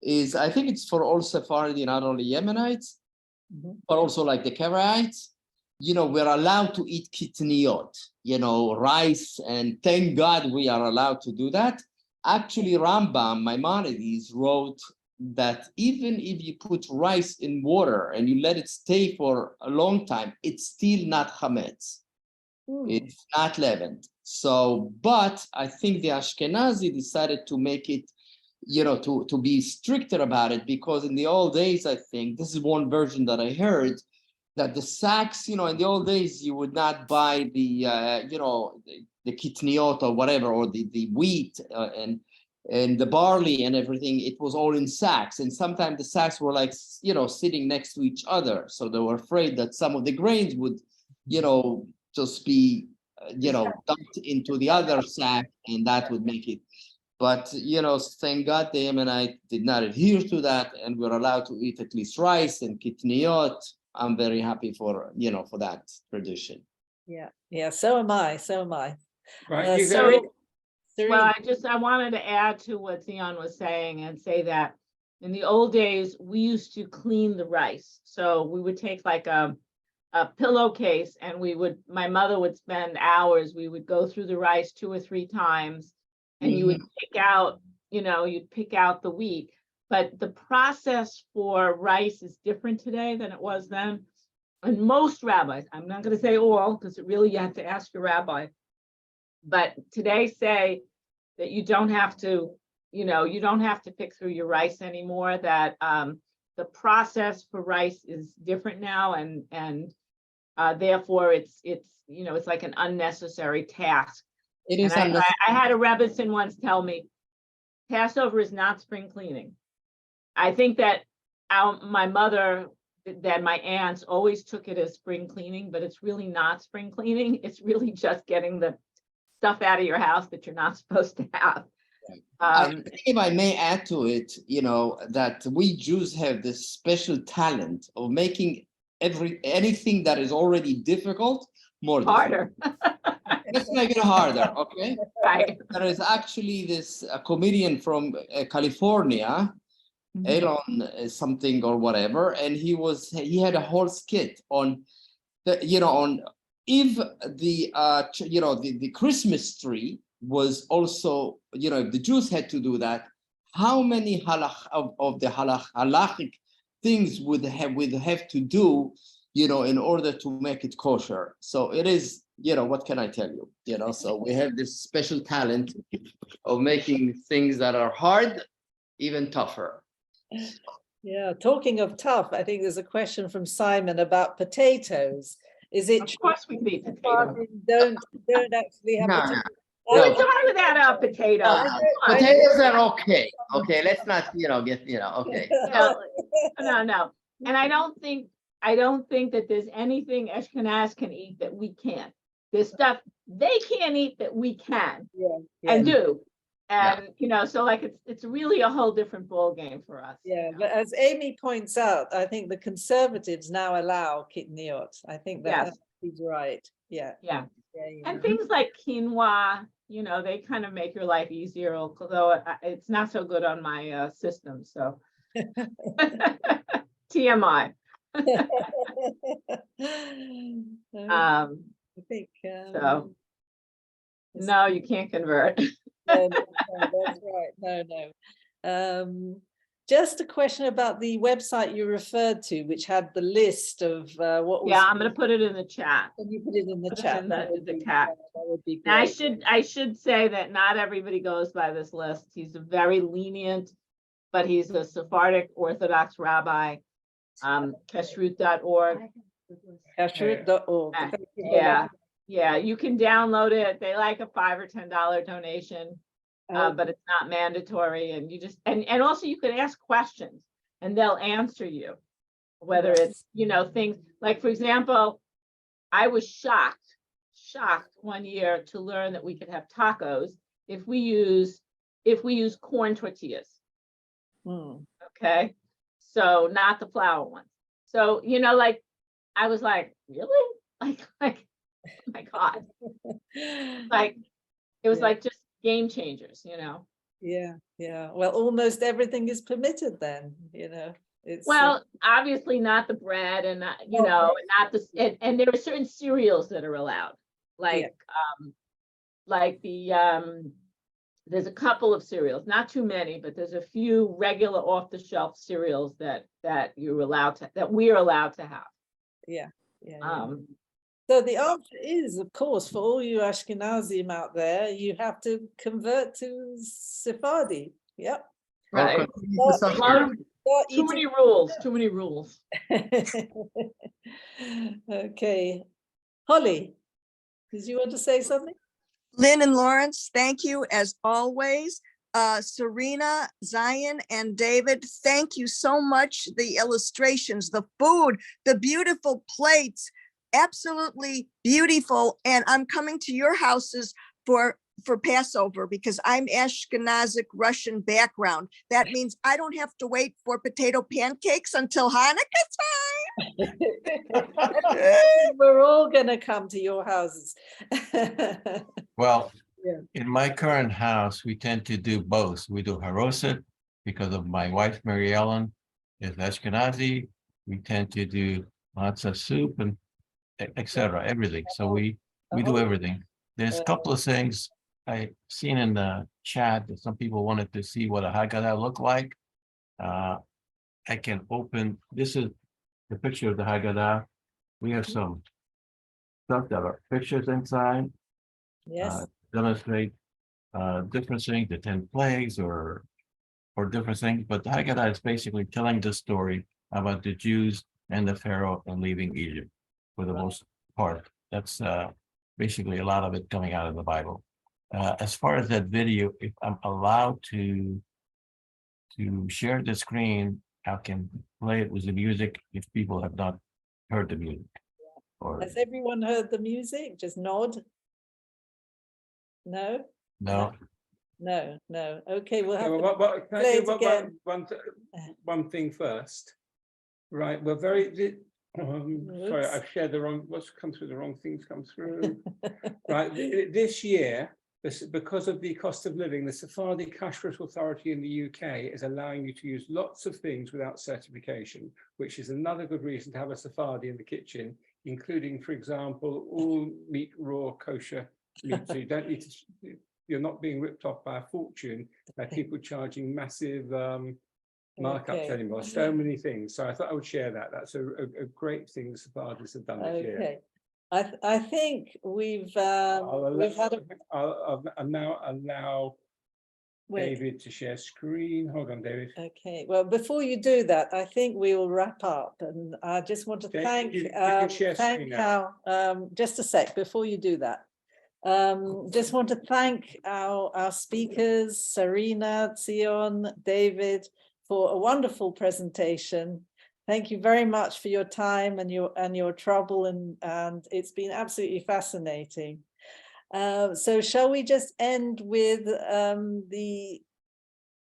is I think it's for all Sephardi, not only Yemenites, but also like the Karaites, we're allowed to eat kitniot, rice, and thank God we are allowed to do that. Actually, Rambam, Maimonides, wrote that even if you put rice in water and you let it stay for a long time, it's still not chametz. It's not leavened. So, but I think the Ashkenazi decided to make it, to be stricter about it, because in the old days, I think, this is one version that I heard, that the sacks, in the old days, you would not buy the, the kitniot or whatever, or the wheat and the barley and everything. It was all in sacks. And sometimes the sacks were like, sitting next to each other. So they were afraid that some of the grains would, just be, dumped into the other sack, and that would make it. But, thank God the Yemenite did not adhere to that, and we're allowed to eat at least rice and kitniot. I'm very happy for, for that tradition. Yeah, so am I. Right, Well, I wanted to add to what Zion was saying and say that in the old days, we used to clean the rice. So we would take like a pillowcase, and my mother would spend hours. We would go through the rice 2 or 3 times, and you would pick out, you'd pick out the wheat. But the process for rice is different today than it was then. And most rabbis, I'm not going to say all, because you have to ask your rabbi, but today say that you don't have to, you don't have to pick through your rice anymore, that the process for rice is different now, and therefore it's like an unnecessary task. It is. And I had a Rebbetzin once tell me, Passover is not spring cleaning. I think that my mother, that my aunts always took it as spring cleaning, but it's really not spring cleaning. It's really just getting the stuff out of your house that you're not supposed to have. I think if I may add to it, that we Jews have this special talent of making anything that is already difficult more harder. Let's make it harder, okay? Right. There is actually this comedian from California, Elon something or whatever, and he had a whole skit on on if the Christmas tree was also, if the Jews had to do that, how many of the halachic things would have to do, in order to make it kosher. So it is, what can I tell you? So we have this special talent of making things that are hard even tougher. Yeah, talking of tough, I think there's a question from Simon about potatoes. Is it? Of course we can eat potatoes. Don't actually have potatoes. What's the matter with that potato? Potatoes are okay. Okay, let's not, okay. No. And I don't think that there's anything Ashkenaz can eat that we can't. There's stuff they can't eat that we can and do. And so like it's really a whole different ball game for us. Yeah, but as Amy points out, I think the conservatives now allow kitniot. I think that he's right. Yeah. And things like quinoa, they kind of make your life easier, although it's not so good on my system. So TMI. I think so. No, you can't convert. No, that's right. No. just a question about the website you referred to, which had the list of what was. Yeah, I'm gonna put it in the chat. Can you put it in the Put it chat? in That would the be- chat. That would be And great. I should say that not everybody goes by this list. He's a very lenient, but he's a Sephardic Orthodox rabbi. Kashrut.org. Kashrut.org. Yeah, you can download it. They like a $5 or $10 donation, but it's not mandatory. And you just, and also you can ask questions and they'll answer you. Whether it's, you know, things like, for example, I was shocked one year to learn that we could have tacos if we use corn tortillas. Okay, so not the flour ones. So, you know, like I was like, really? Like, oh my God. Like it was like just game changers, you know. Yeah. Well, almost everything is permitted then, you know. It's Well, obviously not the bread and not, you know, not the, and there are certain cereals that are allowed. Like there's a couple of cereals, not too many, but there's a few regular off the shelf cereals that we're allowed to have. Yeah. So the answer is, of course, for all you Ashkenazim out there, you have to convert to Sephardi. Yep. Right. Too many rules. Okay. Holly, did you want to say something? Lynn and Lawrence, thank you as always. Serena, Zion, and David, thank you so much. The illustrations, the food, the beautiful plates, absolutely beautiful. And I'm coming to your houses for Passover because I'm Ashkenazic Russian background. That means I don't have to wait for potato pancakes until Hanukkah time. We're all going to come to your houses. Well, Yeah. in my current house, we tend to do both. We do haroset because of my wife, Mary Ellen, is Ashkenazi. We tend to do matzah soup and etc. Everything. So we do everything. There's a couple of things I seen in the chat that some people wanted to see what a Haggadah look like. I can open, this is the picture of the Haggadah. We have some stuff that are pictures inside. Yes. Demonstrate different things, the 10 plagues or different things. But the Haggadah is basically telling the story about the Jews and the Pharaoh and leaving Egypt for the most part. That's basically a lot of it coming out of the Bible. As far as that video, if I'm allowed to share the screen, I can play it with the music if people have not heard the music. Or Has everyone heard the music? Just nod. No? no. No. Okay, we'll have Yeah, to can I play do it again. one thing first? Right, we're very, sorry, Oops. I've shared the wrong, what's come through, the wrong things come through. Right, this year, because of the cost of living, the Sephardi Kashrut Authority in the UK is allowing you to use lots of things without certification, which is another good reason to have a Sephardi in the kitchen, including, for example, all meat, raw, kosher meat. So you don't need to, you're not being ripped off by a fortune by people charging massive markups anymore. So many things. So I thought I would share that. That's a great thing the Sephardis have done this year. Okay. I think we've had a I'll now allow wait. David to share screen. Hold on, David. Okay, well, before you do that, I think we will wrap up, and I just want to Okay, thank you can share screen our just a sec before you do that. Just want to thank our speakers, Serena, Zion, David, for a wonderful presentation. Thank you very much for your time and your trouble, and it's been absolutely fascinating. So shall we just end with the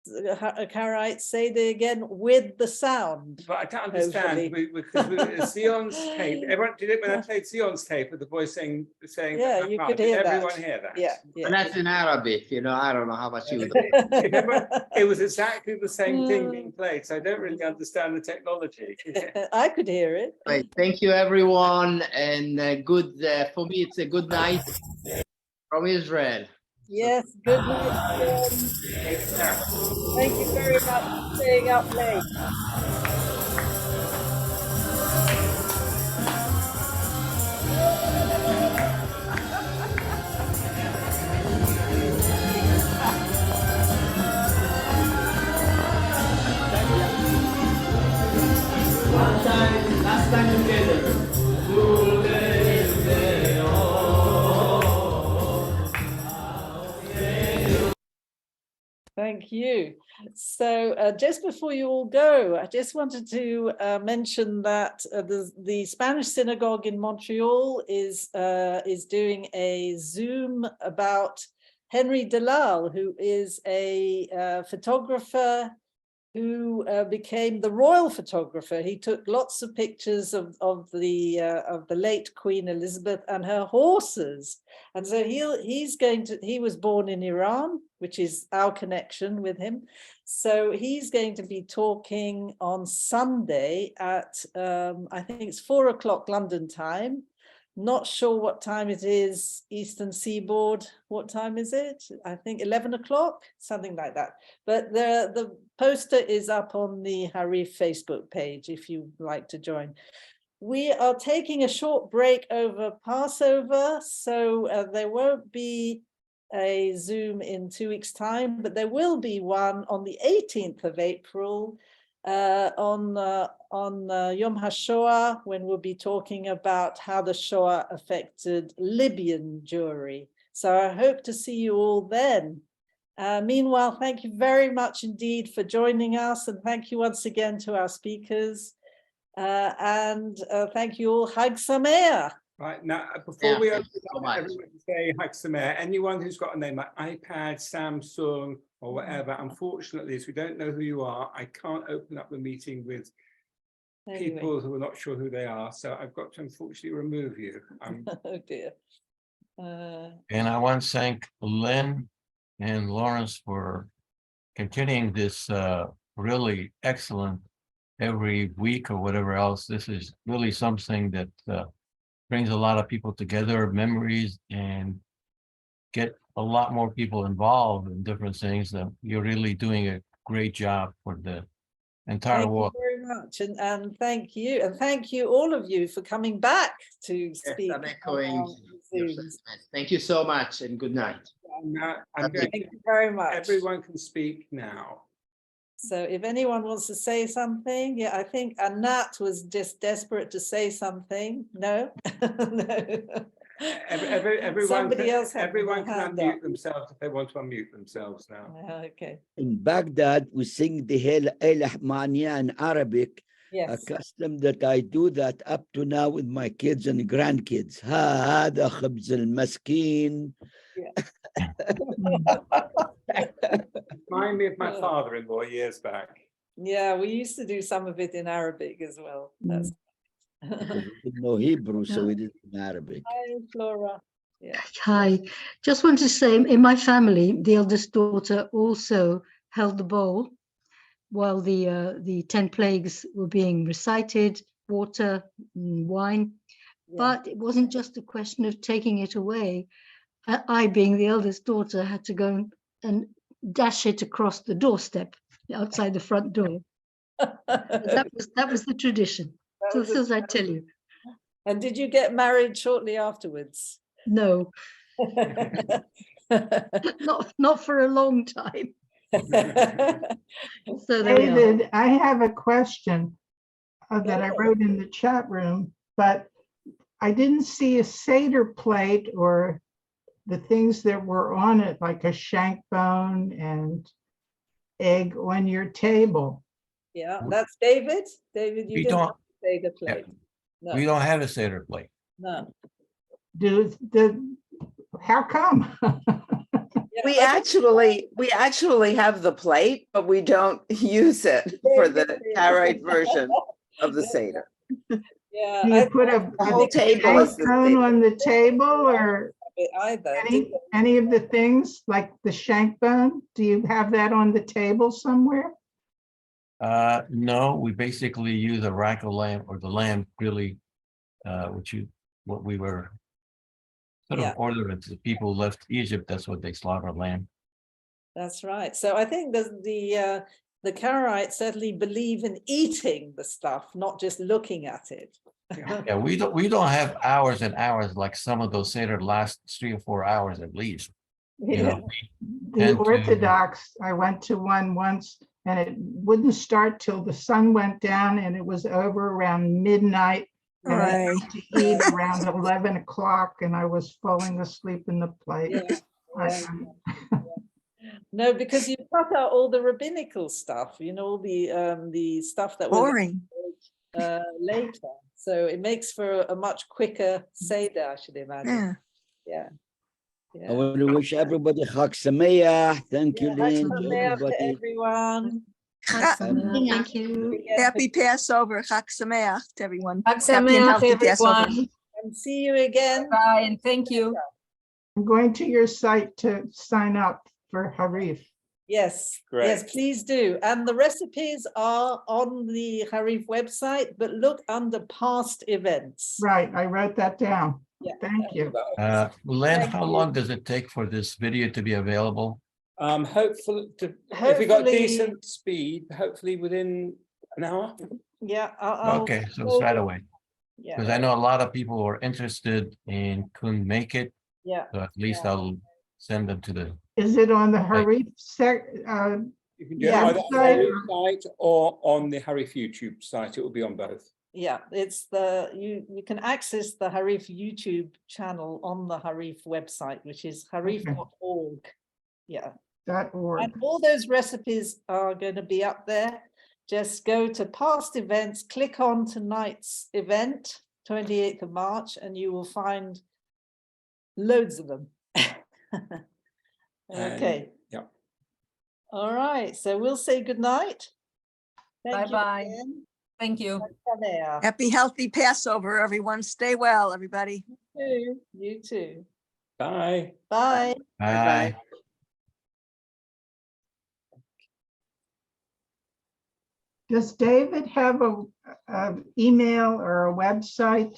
Karaite Seder again with the sound? But I don't understand because Sion's tape. Everyone did it when I played Sion's tape with the voice saying. Yeah, you could hear everyone that. hear that. Yeah. And that's in Arabic, you know, I don't know how much you It was exactly the same thing being played, so I don't really understand the technology. I could hear it. Right, thank you everyone, and good for me it's a good night from Israel. Yes, good night. Thank you very much for staying up late. Last time together. Thank you. So just before you all go, I just wanted to mention that the Spanish synagogue in Montreal is doing a Zoom about Henry Delal, who is a photographer who became the royal photographer. He took lots of pictures of the late Queen Elizabeth and her horses. And so he was born in Iran, which is our connection with him. So he's going to be talking on Sunday at, I think it's 4 o'clock London time. Not sure what time it is, Eastern Seaboard. What time is it? I think 11 o'clock, something like that. But the poster is up on the Harif Facebook page if you'd like to join. We are taking a short break over Passover, so there won't be a Zoom in 2 weeks' time, but there will be one on the 18th of April on Yom HaShoah, when we'll be talking about how the Shoah affected Libyan Jewry. So I hope to see you all then. Meanwhile, thank you very much indeed for joining us, and thank you once again to our speakers. And thank you all. Chag Sameach. Right, now, before we open so up, much. everyone to say Chag Sameach, anyone who's got a name like iPad, Samsung, or whatever, unfortunately, as we don't know who you are, I can't open up the meeting with people who are not sure who they are. So I've got to unfortunately remove you. Oh dear. And I want to thank Lynn and Lawrence for continuing this really excellent every week or whatever else. This is really something that brings a lot of people together, memories, and get a lot more people involved in different things. You're really doing a great job for the entire Thank world. you very much, and thank you, and thank you all of you for coming back to speak. I'm echoing on your Zooms. sentiments. Thank you so much and good night. I'm going, Thank you very much. everyone can speak now. So if anyone wants to say something, yeah, I think Anat was just desperate to say something. No, no. Everyone Somebody can, else had everyone their can hand unmute up. themselves if they want to unmute themselves now. Okay. In Baghdad, we sing the El Ahmania in Arabic, a Yes. custom that I do that up to now with my kids and grandkids. هذا خبز المسكين. Remind me of my father-in-law years back. Yeah, we used to do some of it in Arabic as well. That's Because we didn't know Hebrew, so we did it in Arabic. Hi, Flora. Yeah. Hi, just want to say in my family, the eldest daughter also held the bowl while the 10 plagues were being recited, water, wine. Yeah. But it wasn't just a question of taking it away. I, being the eldest daughter, had to go and dash it across the doorstep outside the front door. That was the tradition. So this is I tell you. And did you get married shortly afterwards? No, not for a long time. So there we are. David, I have a question that I wrote in the chat room, but I didn't see a Seder plate or the things that were on it, like a shank bone and egg on your table. Yeah, that's David. David, you We didn't don't- say the plate. No, We don't have a Seder plate. no. How come? Yeah, We actually have the plate, but we don't use it for the Karaite version of the Seder. Yeah, Do you put a The whole table is shank the bone Seder. on the table or either. any of the things like the shank bone? Do you have that on the table somewhere? No, we basically use a rack of lamb, or the lamb really, what we were Sort Yeah. of order it. The people left Egypt, that's what they slaughter lamb. That's right. So I think the Karaites certainly believe in eating the stuff, not just looking at it. Yeah, we don't have hours and hours like some of those Seder last 3 or 4 hours at least. You know, The tend to- Orthodox, I went to one once and it wouldn't start till the sun went down and it was over around midnight. And I Right. had to eat around 11 o'clock and I was falling asleep in the plate. Yeah, I- No, because you cut out all the rabbinical stuff, you know, the stuff that was Boring. later. So it makes for a much quicker Seder, I should imagine. Yeah. Yeah. I want to wish everybody Chag Sameach. Thank you, Yeah, Lynn. Chag To Sameach to everybody. everyone. Thank you. Happy Passover. Chag Sameach to everyone. Chag Happy and Sameach, healthy Passover. everyone. And see you again. Bye, and thank you. I'm going to your site to sign up for Harif. Yes, Great. yes, please do. And the recipes are on the Harif website, but look under past events. Right, I wrote that down. Yeah. Thank you. Len, Thank how you. long does it take for this video to be available? Hopefully, if we got Hopefully- decent speed, hopefully within an hour. Yeah. I'll Okay, so it's right away. Yeah, Because I know a lot of people who are interested and couldn't make it, yeah. so at least Yeah. I'll send them to the, Is it on the Harif You can do it Yeah, either on the Harif site or on the Harif YouTube site. It will be on both. Yeah, it's you can access the Harif YouTube channel on the Harif website, which is harif.org. Yeah. .org? And all those recipes are going to be up there. Just go to past events, click on tonight's event, 28th of March, and you will find loads of them. Okay. Yeah. All right. So we'll say good night. Thank you Bye-bye. again. Thank you. Sameach. Happy, healthy Passover, everyone. Stay well, everybody. You too. You too. Bye. Bye. bye. Does David have a email or a website?